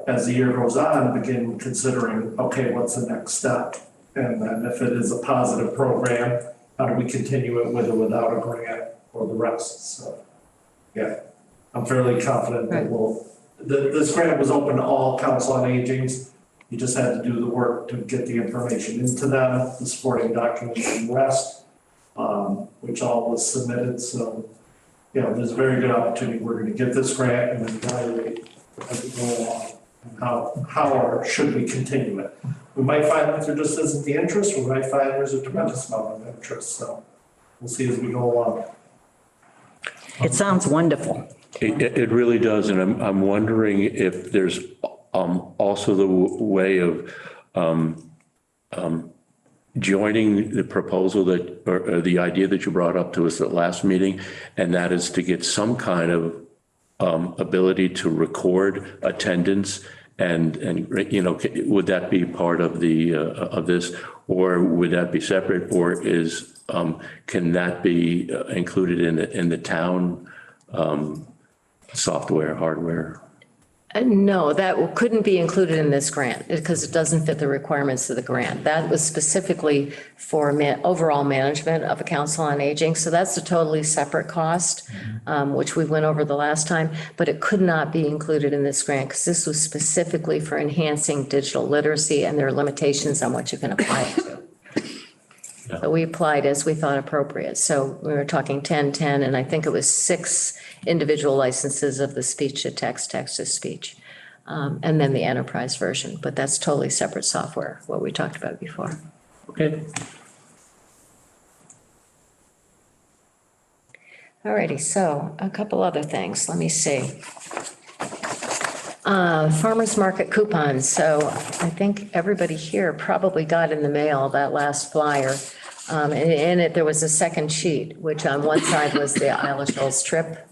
as the year goes on, begin considering, okay, what's the next step? And then if it is a positive program, how do we continue it with or without a grant or the rest? So, yeah, I'm fairly confident that this grant was open to all Council on Agings. You just had to do the work to get the information into them, the supporting documents and the rest, which all was submitted. So, there's a very good opportunity. We're going to get this grant and then evaluate as we go along. How or should we continue it? We might find that there just isn't the interest, we might find there's a tremendous amount of interest, so we'll see as we go along. It sounds wonderful. It really does, and I'm wondering if there's also the way of joining the proposal that, or the idea that you brought up to us at last meeting, and that is to get some kind of ability to record attendance and, you know, would that be part of the, of this, or would that be separate, or is, can that be included in the town software, hardware? No, that couldn't be included in this grant because it doesn't fit the requirements of the grant. That was specifically for overall management of a council on aging. So that's a totally separate cost, which we went over the last time, but it could not be included in this grant because this was specifically for enhancing digital literacy, and there are limitations on what you can apply it to. Yeah. So we applied as we thought appropriate. So we were talking 10, and I think it was 6 individual licenses of the speech to text, text to speech, and then the enterprise version. But that's totally separate software, what we talked about before. Okay. All righty, so a couple other things. Let me see. Farmers market coupons. So I think everybody here probably got in the mail that last flyer. And in it, there was a second sheet, which on one side was the Isle of Shoals trip.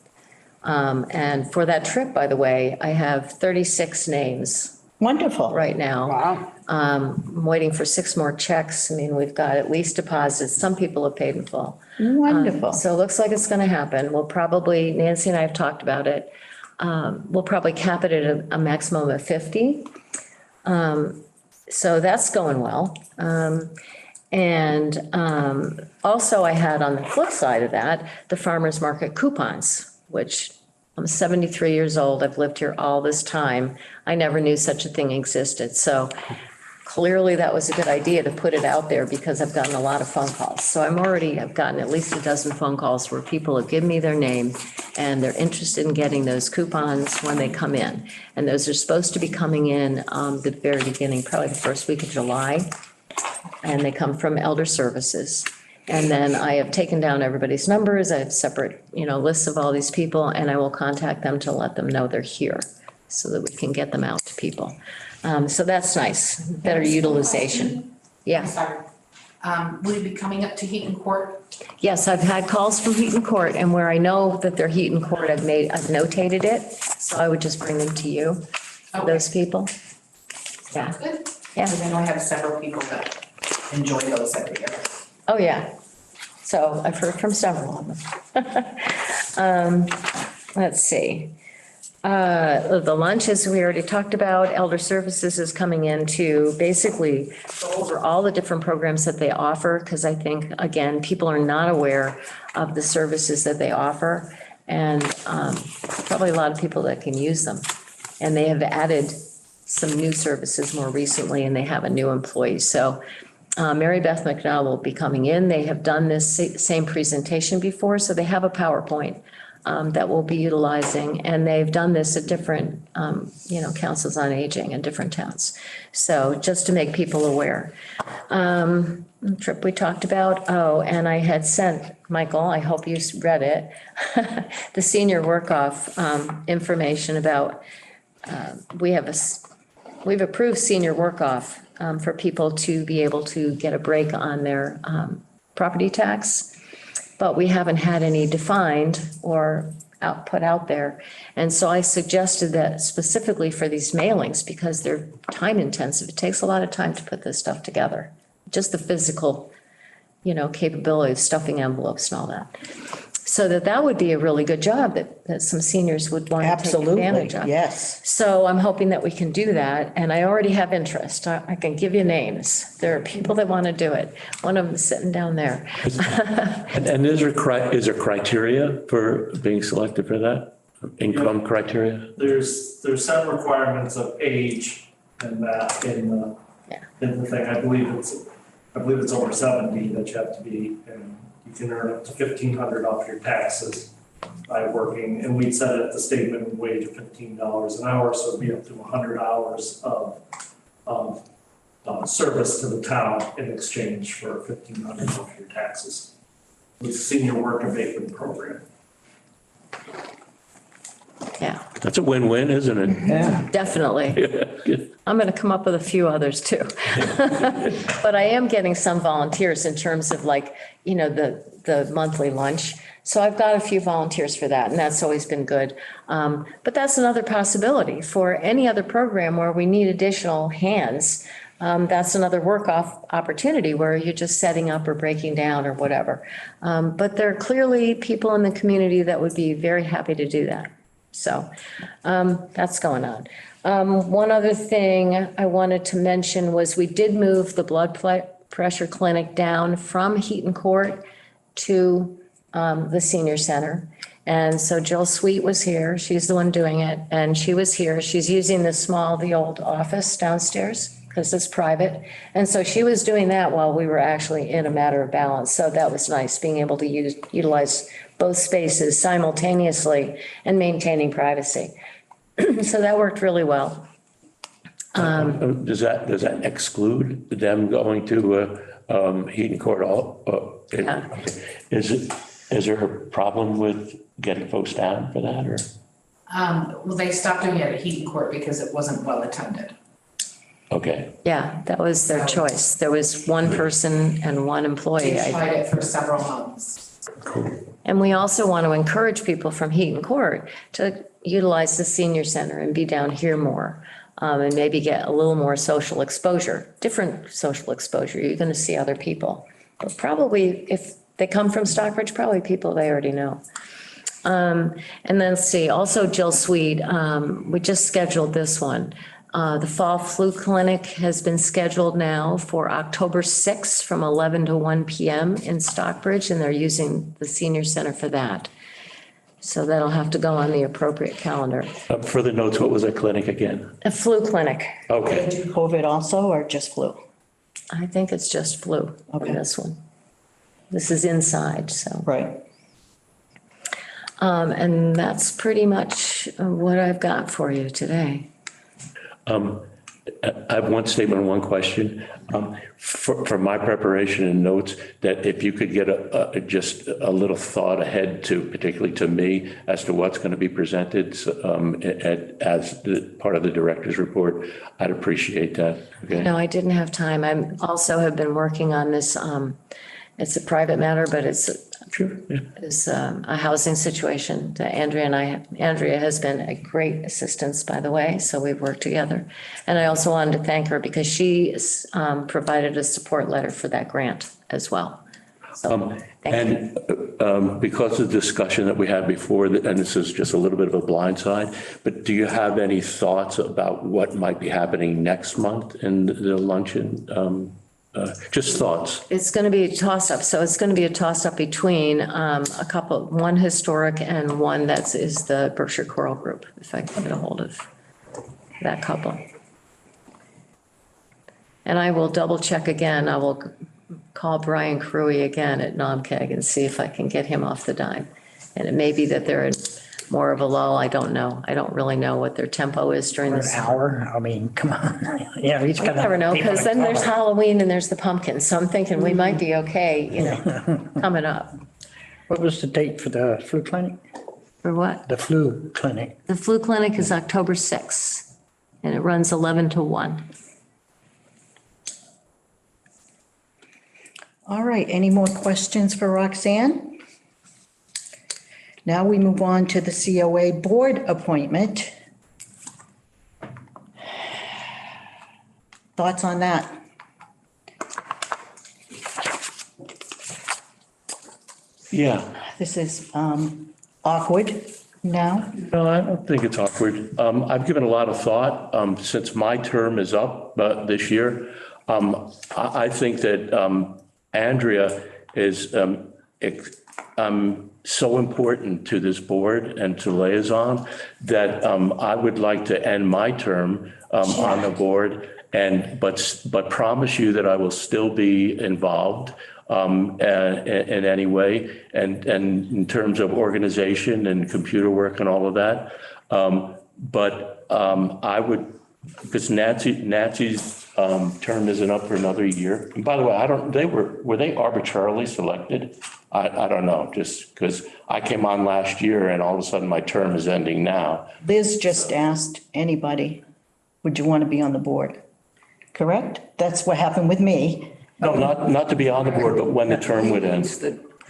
And for that trip, by the way, I have 36 names Wonderful. right now. Wow. I'm waiting for 6 more checks. I mean, we've got at least deposits. Some people have paid in full. Wonderful. So it looks like it's going to happen. We'll probably, Nancy and I have talked about it. We'll probably cap it at a maximum of 50. So that's going well. And also I had on the flip side of that, the farmer's market coupons, which I'm 73 years old. I've lived here all this time. I never knew such a thing existed. So clearly that was a good idea to put it out there because I've gotten a lot of phone calls. So I've gotten at least a dozen phone calls where people have given me their name and they're interested in getting those coupons when they come in. And those are supposed to be coming in the very beginning, probably the first week of July. And they come from Elder Services. And then I have taken down everybody's numbers. I have separate, lists of all these people, and I will contact them to let them know they're here so that we can get them out to people. So that's nice, better utilization. Yeah. Sorry. Will you be coming up to Heaton Court? Yes, I've had calls from Heaton Court, and where I know that they're Heaton Court, I've notated it. So I would just bring them to you, those people. Yeah. Sounds good. Yeah. Because I know I have several people that enjoy those every year. Oh, yeah. So I've heard from several of them. Let's see. The lunch, as we already talked about, Elder Services is coming in to basically go over all the different programs that they offer, because I think, again, people are not aware of the services that they offer, and probably a lot of people that can use them. And they have added some new services more recently, and they have a new employee. So Mary Beth McDowell will be coming in. They have done this same presentation before, so they have a PowerPoint that we'll be utilizing, and they've done this at different, councils on aging in different towns. So just to make people aware. Trip we talked about. Oh, and I had sent Michael, I hope you read it, the senior work-off information about, we've approved senior work-off for people to be able to get a break on their property tax. But we haven't had any defined or put out there. And so I suggested that specifically for these mailings, because they're time intensive, it takes a lot of time to put this stuff together. Just the physical, capability of stuffing envelopes and all that. So that would be a really good job that some seniors would want to take Absolutely, advantage of. yes. So I'm hoping that we can do that, and I already have interest. I can give you names. There are people that want to do it. One of them is sitting down there. And is there criteria for being selected for that? Income criteria? There's some requirements of age and that in the thing. I believe it's over 70 that you have to be, and you can earn up to $1,500 off your taxes by working, and we set it at the state minimum wage of $15 an hour, so it'd be up to 100 hours of service to the town in exchange for $1,500 of your taxes. With senior work abatement program. Yeah, That's a win-win, isn't it? Yeah. definitely. I'm going to come up with a few others too. But I am getting some volunteers in terms of like, the monthly lunch. So I've got a few volunteers for that, and that's always been good. But that's another possibility for any other program where we need additional hands. That's another work-off opportunity where you're just setting up or breaking down or whatever. But there are clearly people in the community that would be very happy to do that. So that's going on. One other thing I wanted to mention was we did move the blood pressure clinic down from Heaton Court to the senior center. And so Jill Sweet was here. She's the one doing it. And she was here. She's using the old office downstairs because it's private. And so she was doing that while we were actually in a matter of balance. So that was nice, being able to utilize both spaces simultaneously and maintaining privacy. So that worked really well. Does that exclude them going to Heaton Court? Yeah. Is there a problem with getting folks down for that, or? Well, they stopped doing it at Heaton Court because it wasn't well attended. Okay. Yeah, that was their choice. There was one person and one employee. They tried it for several months. Cool. And we also want to encourage people from Heaton Court to utilize the senior center and be down here more. And maybe get a little more social exposure, different social exposure. You're going to see other people. But probably if they come from Stockbridge, probably people they already know. And then let's see, also Jill Sweet, we just scheduled this one. The fall flu clinic has been scheduled now for October 6th from 11 to 1 p.m. in Stockbridge, and they're using the senior center for that. So that'll have to go on the appropriate calendar. For the notes, what was that clinic again? A flu clinic. Okay. COVID also, or just flu? I think it's just flu on Okay. this one. This is inside, so. Right. And that's pretty much what I've got for you today. I have one statement and one question. For my preparation and notes, that if you could get just a little thought ahead to, particularly to me, as to what's going to be presented as part of the director's report, I'd appreciate that. Okay. No, I didn't have time. I also have been working on this. It's a private matter, but it's a housing situation that Andrea has been a great assistance, by the way, so we've worked together. And I also wanted to thank her because she provided a support letter for that grant as well. So, thank you. Because of the discussion that we had before, and this is just a little bit of a blindside, but do you have any thoughts about what might be happening next month in the luncheon? Just thoughts. It's going to be a toss-up. So it's going to be a toss-up between one historic and one is the Berkshire Choral Group, if I can get a hold of that couple. And I will double check again. I will call Brian Cruey again at Nomkeg and see if I can get him off the dime. And it may be that they're in more of a lull. I don't know. I don't really know what their tempo is during For an this. hour, I mean, come on. Yeah, each I got. never know, because then there's Halloween and there's the pumpkins. So I'm thinking we might be okay, coming up. What was the date for the flu clinic? For what? The flu clinic. The flu clinic is October 6th, and it runs 11 to 1. All right, any more questions for Roxanne? Now we move on to the COA board appointment. Thoughts on that? Yeah. This is awkward now. No, I don't think it's awkward. I've given a lot of thought since my term is up this year. I think that Andrea is so important to this board and to liaison that I would like to end my term on the board but promise you that I will still be involved in any way, and in terms of organization and computer work and all of that. I would, because Nancy's term isn't up for another year. And by the way, were they arbitrarily selected? I don't know, just because I came on last year and all of a sudden my term is ending now. Liz just asked anybody, would you want to be on the board? Correct? That's what happened with me. No, not to be on the board, but when the term would end.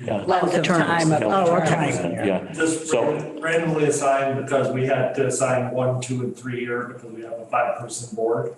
Yeah. Length of time of Oh, the term. okay. Yeah. Just randomly assigned because we had to assign 1, 2, and 3 year because we have a 5-person board.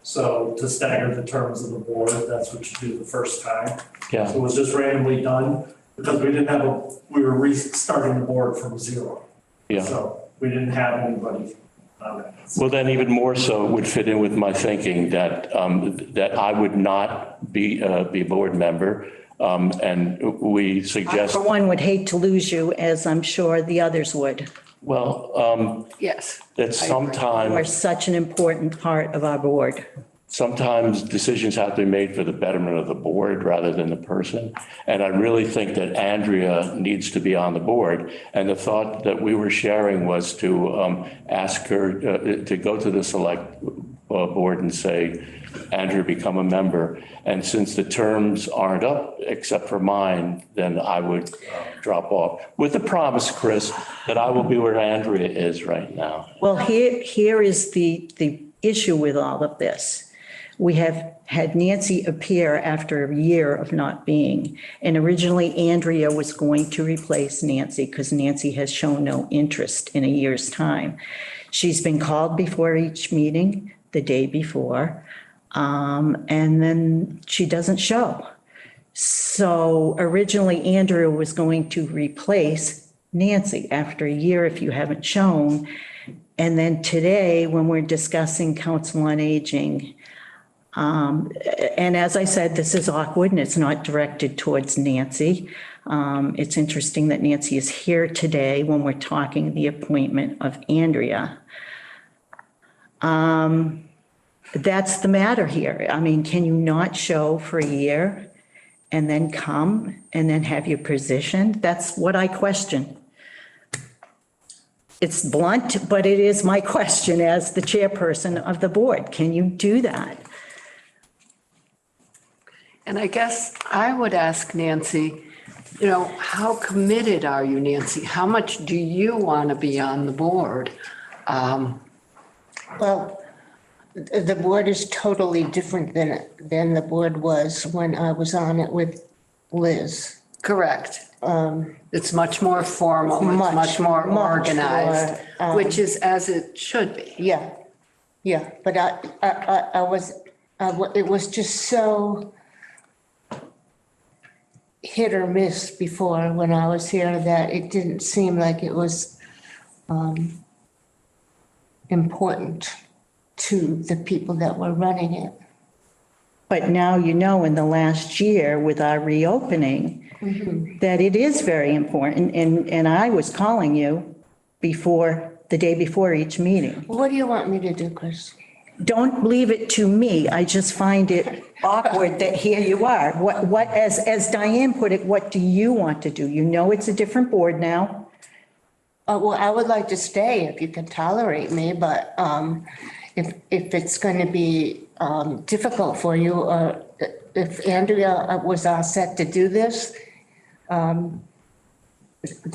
So to stagger the terms of the board, that's what you do the first time. Yeah. So it was just randomly done because we were restarting the board from 0. Yeah. So we didn't have anybody on it. Well, then even more so it would fit in with my thinking that I would not be a board member. And we I, suggest, for one, would hate to lose you, as I'm sure the others would. well, Yes. that You are sometimes such an important part of our board. decisions have to be made for the betterment of the board rather than the person. And I really think that Andrea needs to be on the board. And the thought that we were sharing was to ask her to go to the select board and say, Andrea, become a member. And since the terms aren't up except for mine, then I would drop off with the promise, Chris, that I will be where Andrea is right now. Well, here is the issue with all of this. We have had Nancy appear after a year of not being. And originally Andrea was going to replace Nancy because Nancy has shown no interest in a year's time. She's been called before each meeting the day before. And then she doesn't show. So originally Andrea was going to replace Nancy after a year if you haven't shown. And then today, when we're discussing Council on Aging, and as I said, this is awkward and it's not directed towards Nancy. It's interesting that Nancy is here today when we're talking the appointment of Andrea. That's the matter here. I mean, can you not show for a year and then come and then have your position? That's what I question. It's blunt, but it is my question as the chairperson of the board. Can you do that? And I guess I would ask Nancy, how committed are you, Nancy? How much do you want to be on the board? Well, the board is totally different than the board was when I was on it with Liz. Correct. It's much more formal, it's much more organized, which is as it should be. Yeah, but it was just so hit or miss before when I was here that it didn't seem like it was important to the people that were running it. But now you know in the last year with our reopening that it is very important. And I was calling you the day before each meeting. What do you want me to do, Chris? Don't leave it to me. I just find it awkward that here you are. What, as Diane put it, what do you want to do? You know, it's a different board now. Well, I would like to stay if you can tolerate me, but if it's going to be difficult for you, or if Andrea was all set to do this, then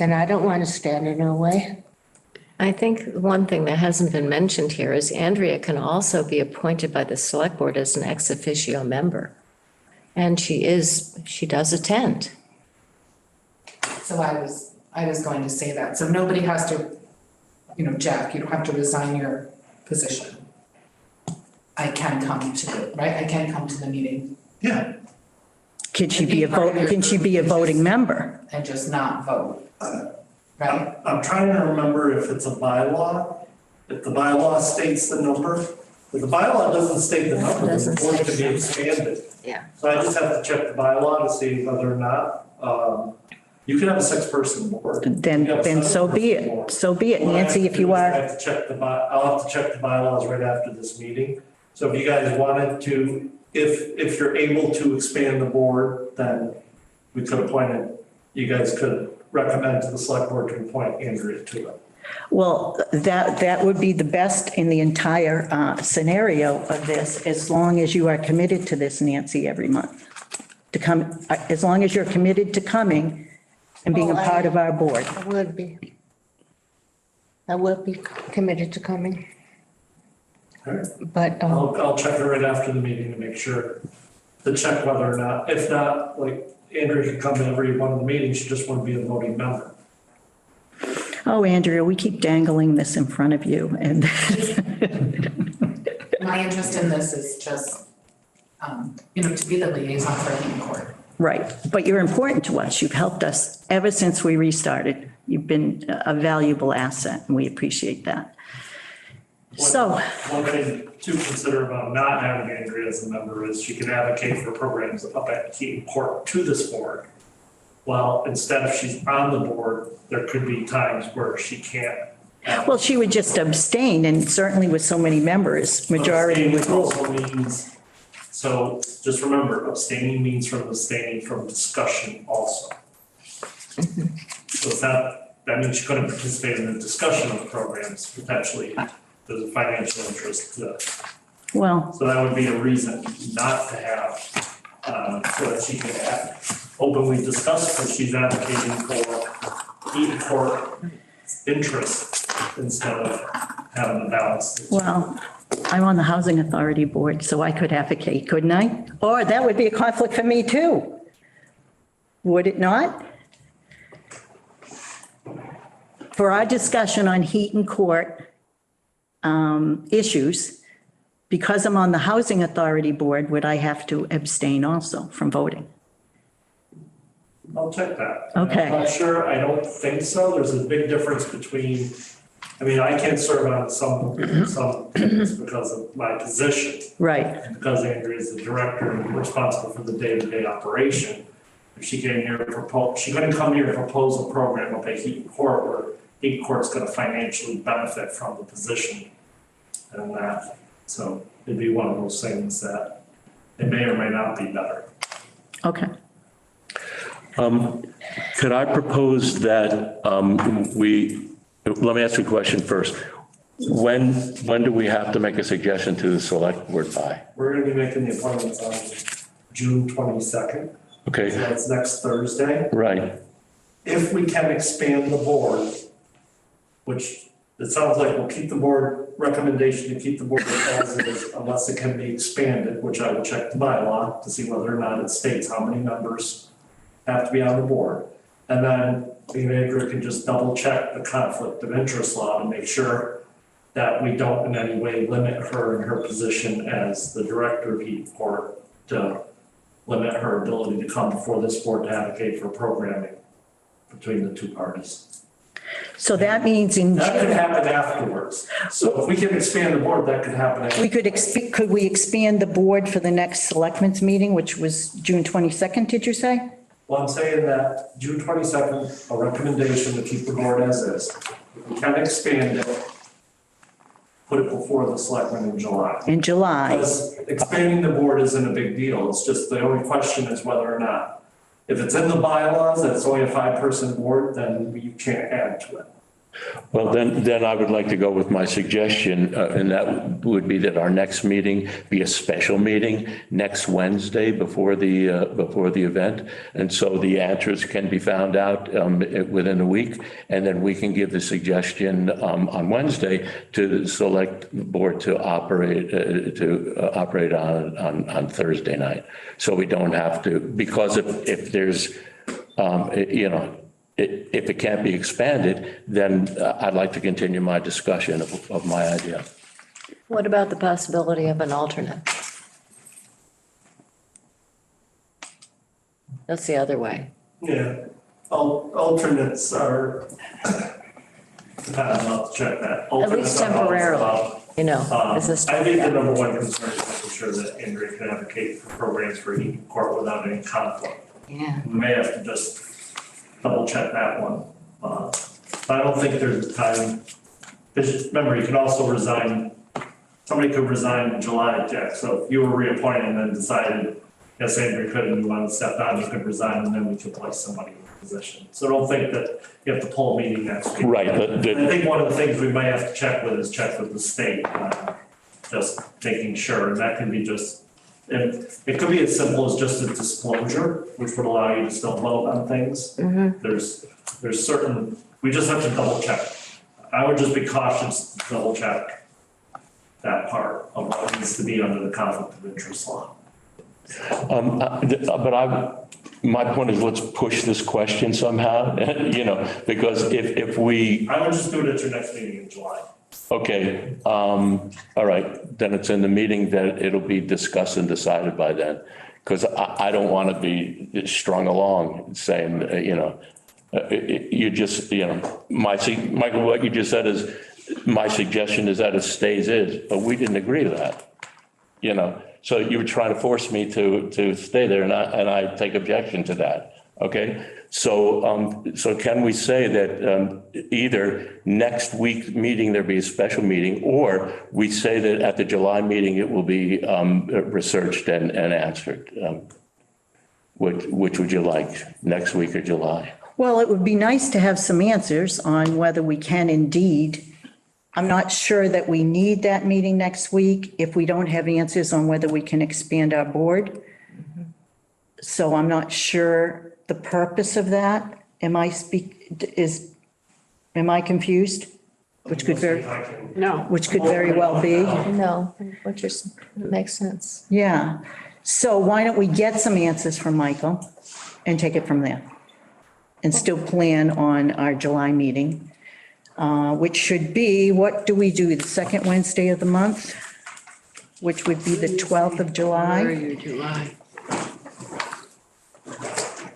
I don't want to stand in her way. I think one thing that hasn't been mentioned here is Andrea can also be appointed by the select board as an ex officio member. And she does attend. So I was going to say that. So nobody has to, Jack, you don't have to resign your position. I can come to it, right? I can come to the meeting Yeah. Can she be a voting member? and just not vote, right? I'm trying to remember if it's a bylaw, if the bylaw states the number. If the bylaw doesn't state the number, the board can be expanded. Yeah. So I just have to check the bylaw to see whether or not, you can have a 6-person board. Then so be it. So be it, Nancy, if you I are. have to check I'll have to check the bylaws right after this meeting So if you guys wanted to, if you're able to expand the board, then we could appoint it. You guys could recommend to the select board to appoint Andrea to it. Well, that would be the best in the entire scenario of this, as long as you are committed to this, Nancy, every month. To come, as long as you're committed to coming and being a part of our board. I would be. I would be committed to coming, All right. but, I'll check it right after the meeting to make sure, to check whether or not, if not, like, Andrea could come to every one of the meetings, she just wouldn't be a voting member. Oh, Andrea, we keep dangling this in front of you and My interest in this is just, to be the liaison for Heaton Court. right. But you're important to us. You've helped us ever since we restarted. You've been a valuable asset and we appreciate that. So, One thing to consider about not having Andrea as a member is she can advocate for programs up at Heaton Court to this board. Well, instead, if she's on the board, there could be times where she can't. well, she would just abstain, and certainly with so many members, majority would Abstaining rule. also means, so just remember, abstaining means from abstaining from discussion also. So it's not, that means she couldn't participate in the discussion of programs, potentially, there's a financial interest. Well, So that would be a reason not to have, so that she could openly discuss what she's advocating for Heaton Court interest instead of having the balance. well, I'm on the Housing Authority Board, so I could advocate, couldn't I? Or that would be a conflict for me too. Would it not? For our discussion on Heaton Court issues, because I'm on the Housing Authority Board, would I have to abstain also from voting? I'll check that. Okay. I'm not sure, I don't think so, there's a big difference between, I mean, I can't serve on some things because of my position. Right, Because Andrea is the director and responsible for the day-to-day operation. If she came here and she couldn't come here and propose a program up at Heaton Court where Heaton Court's gonna financially benefit from the position and that. So it'd be one of those things that it may or may not be better. okay. Could I propose that let me ask you a question first. When do we have to make a suggestion to the select board by? We're gonna be making the appointments on June 22nd. Okay, So that's next Thursday. right. If we can expand the board, which it sounds like we'll keep the board recommendation to keep the board as it is unless it can be expanded, which I will check the bylaw to see whether or not it states how many members have to be on the board. And then the manager can just double check the conflict of interest law to make sure that we don't in any way limit her in her position as the director of Heaton Court to limit her ability to come before this board to advocate for programming between the two parties. So that means in That could June, happen afterwards. So if we can expand the board, that could happen after. we could we expand the board for the next selectmen's meeting, which was June 22nd, did you say? Well, I'm saying that June 22nd, a recommendation to keep the board as is. If we can expand it, put it before the selectmen in July. In July. Because expanding the board isn't a big deal. It's just the only question is whether or not. If it's in the bylaws that it's only a 5-person board, then you can't add to it. Well, then I would like to go with my suggestion, and that would be that our next meeting be a special meeting next Wednesday before the event. And so the answers can be found out within a week. And then we can give the suggestion on Wednesday to the select board to operate on Thursday night. So we don't have to, because if there's, if it can't be expanded, then I'd like to continue my discussion of my idea. What about the possibility of an alternate? That's the other way. Yeah, alternates are, I'll check that. At least temporarily, is this? I think the number one concern is making sure that Andrea can advocate for programs for Heaton Court without any conflict. Yeah. We may have to just double check that one. But I don't think there's a time. Remember, you can also resign somebody could resign in July, Jack. So if you were reappointed and then decided, yes, Andrew could, and you wanted to step down, you could resign, and then we could place somebody in the position. So don't think that you have to pull a meeting next week. Right, I think one of the things we might have to check with is check with the state, just making sure, and that can be just, and it could be as simple as just a disclosure, which would allow you to still vote on things. There's certain, we just have to double check. I would just be cautious to double check that part of what needs to be under the conflict of interest law. My point is, let's push this question somehow, because if we, I would just do it at your next meeting in July. okay, all right, then it's in the meeting that it'll be discussed and decided by then. Because I don't want to be strung along saying, you just, Michael, what you just said is, my suggestion is that it stays is, but we didn't agree to that, So you were trying to force me to stay there, and I take objection to that, okay? So can we say that either next week meeting, there be a special meeting, or we say that at the July meeting, it will be researched and answered? Which would you like, next week or July? Well, it would be nice to have some answers on whether we can indeed. I'm not sure that we need that meeting next week if we don't have answers on whether we can expand our board. So I'm not sure the purpose of that. Am I confused? Which could very well be. No, what you're, it makes sense. Yeah. So why don't we get some answers from Michael and take it from there? And still plan on our July meeting, which should be, what do we do, the second Wednesday of the month? Which would be the 12th of July? Where are you, July?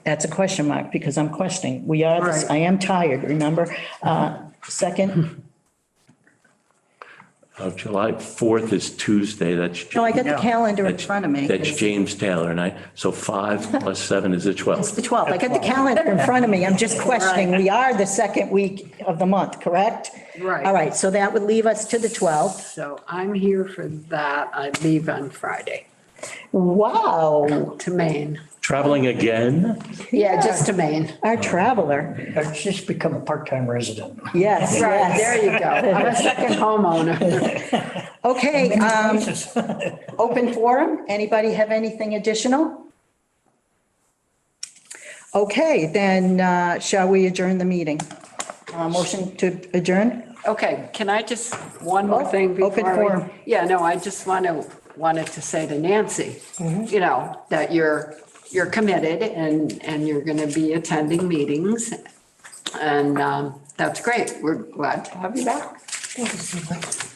That's a question mark because I'm questioning. Right. I am tired, remember? Second, July 4th is Tuesday, that's. no, I got the No. calendar in front of me. That's James Taylor, and so 5 plus 7 is the 12th. It's the 12th. I got the calendar in front of me. I'm just questioning. We are the second week of the month, correct? Right. All right, so that would leave us to the 12th. So I'm here for that. I leave on Friday Wow, to Maine. Traveling again? Yeah, just to Maine. our traveler. I've just become a part-time resident. Yes, Right, there yes. you go. I'm a second homeowner. Okay, open forum. Anybody have anything additional? Okay, then shall we adjourn the meeting? Motion to adjourn? Okay, can I just, one more thing before Open we- forum. Yeah, no, I just wanted to say to Nancy, that you're committed and you're going to be attending meetings. And that's great. We're glad to have you back.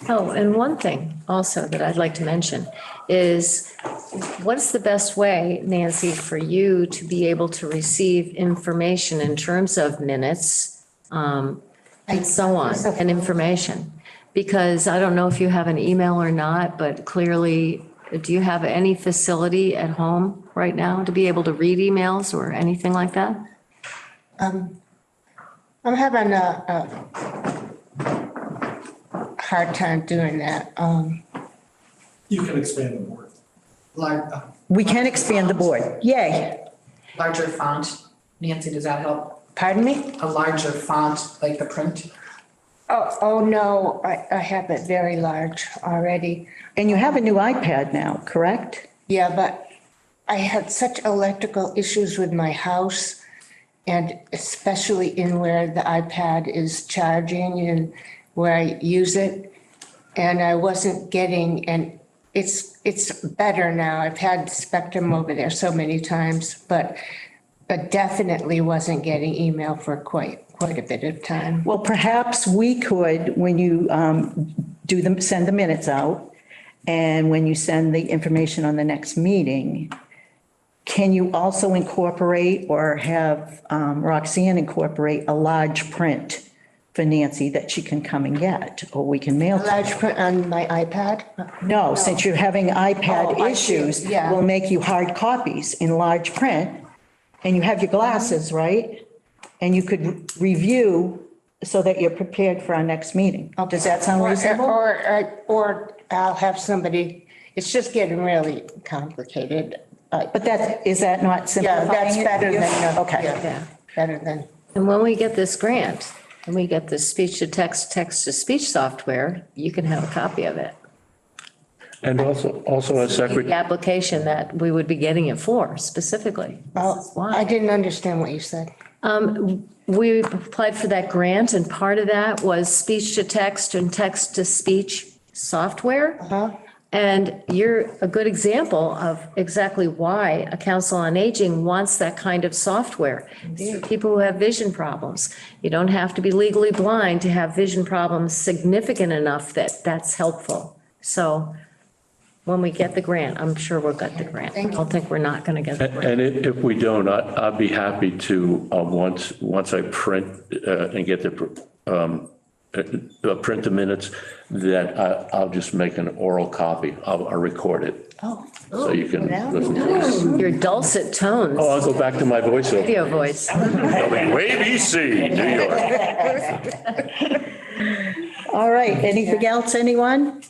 Oh, and one thing also that I'd like to mention is what's the best way, Nancy, for you to be able to receive information in terms of minutes and so on, and information? Because I don't know if you have an email or not, but clearly, do you have any facility at home right now to be able to read emails or anything like that? I'm having a hard time doing that. You can expand the board. We can expand the board. Yay. Larger font. Nancy, does that help? Pardon me? A larger font, like the print? Oh, no, I have it very large already. And you have a new iPad now, correct? Yeah, but I had such electrical issues with my house, and especially in where the iPad is charging and where I use it. And I wasn't getting, and it's better now. I've had Spectrum over there so many times, but definitely wasn't getting email for quite a bit of time. Well, perhaps we could, when you send the minutes out, and when you send the information on the next meeting, can you also incorporate or have Roxanne incorporate a large print for Nancy that she can come and get, or we can mail to her? Large print on my iPad? No, since you're having iPad Oh, I see. issues, Yeah. we'll make you hard copies in large print. And you have your glasses, right? And you could review so that you're prepared for our next meeting. Does that sound reasonable? Or I'll have somebody, it's just getting really complicated. But is that not Yeah, simplifying that's it? better than, Okay. Yeah. better than. And when we get this grant, and we get this speech to text, text to speech software, you can have a copy of it. And also a The separate, application that we would be getting it for specifically. Oh, This is why. I didn't understand what you said. We applied for that grant and part of that was speech to text and text to speech software. And you're a good example of exactly why a council on aging wants that kind of software. It's for people who have vision problems. You don't have to be legally blind to have vision problems significant enough that that's helpful. So when we get the grant, I'm sure we'll get the grant. I don't think we're not going to get the grant. and if we don't, I'd be happy to, once I print and get print the minutes, that I'll just make an oral copy. I'll record it. Oh. So you can listen to it. Your dulcet tones, Oh, I'll go back to my voiceover. video voice. ABC, New York. All right, anything else, anyone?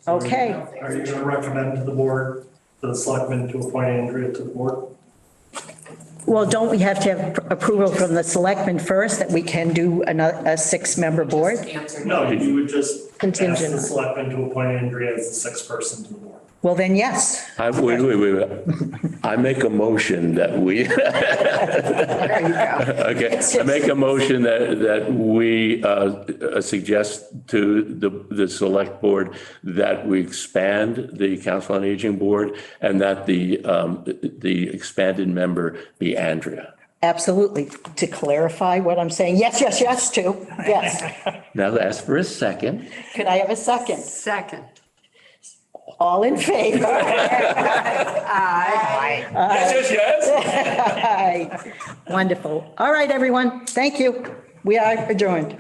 Okay, Are you gonna recommend to the board, the selectmen to appoint Andrea to the board? well, don't we have to have approval from the selectmen first that we can do a 6-member board? Answer. No, you would just ask Contingent. the selectmen to appoint Andrea as the sixth person to the board. Well, then, yes. Wait. I make a motion that we, There you go. okay, I make a motion that we suggest to the select board that we expand the Council on Aging Board and that the expanded member be Andrea. Absolutely. To clarify what I'm saying, yes to, yes. Now ask for a second. Could I have a second? Second. All in favor? Aye. Yes. Aye. Wonderful. All right, everyone. Thank you. We are adjourned.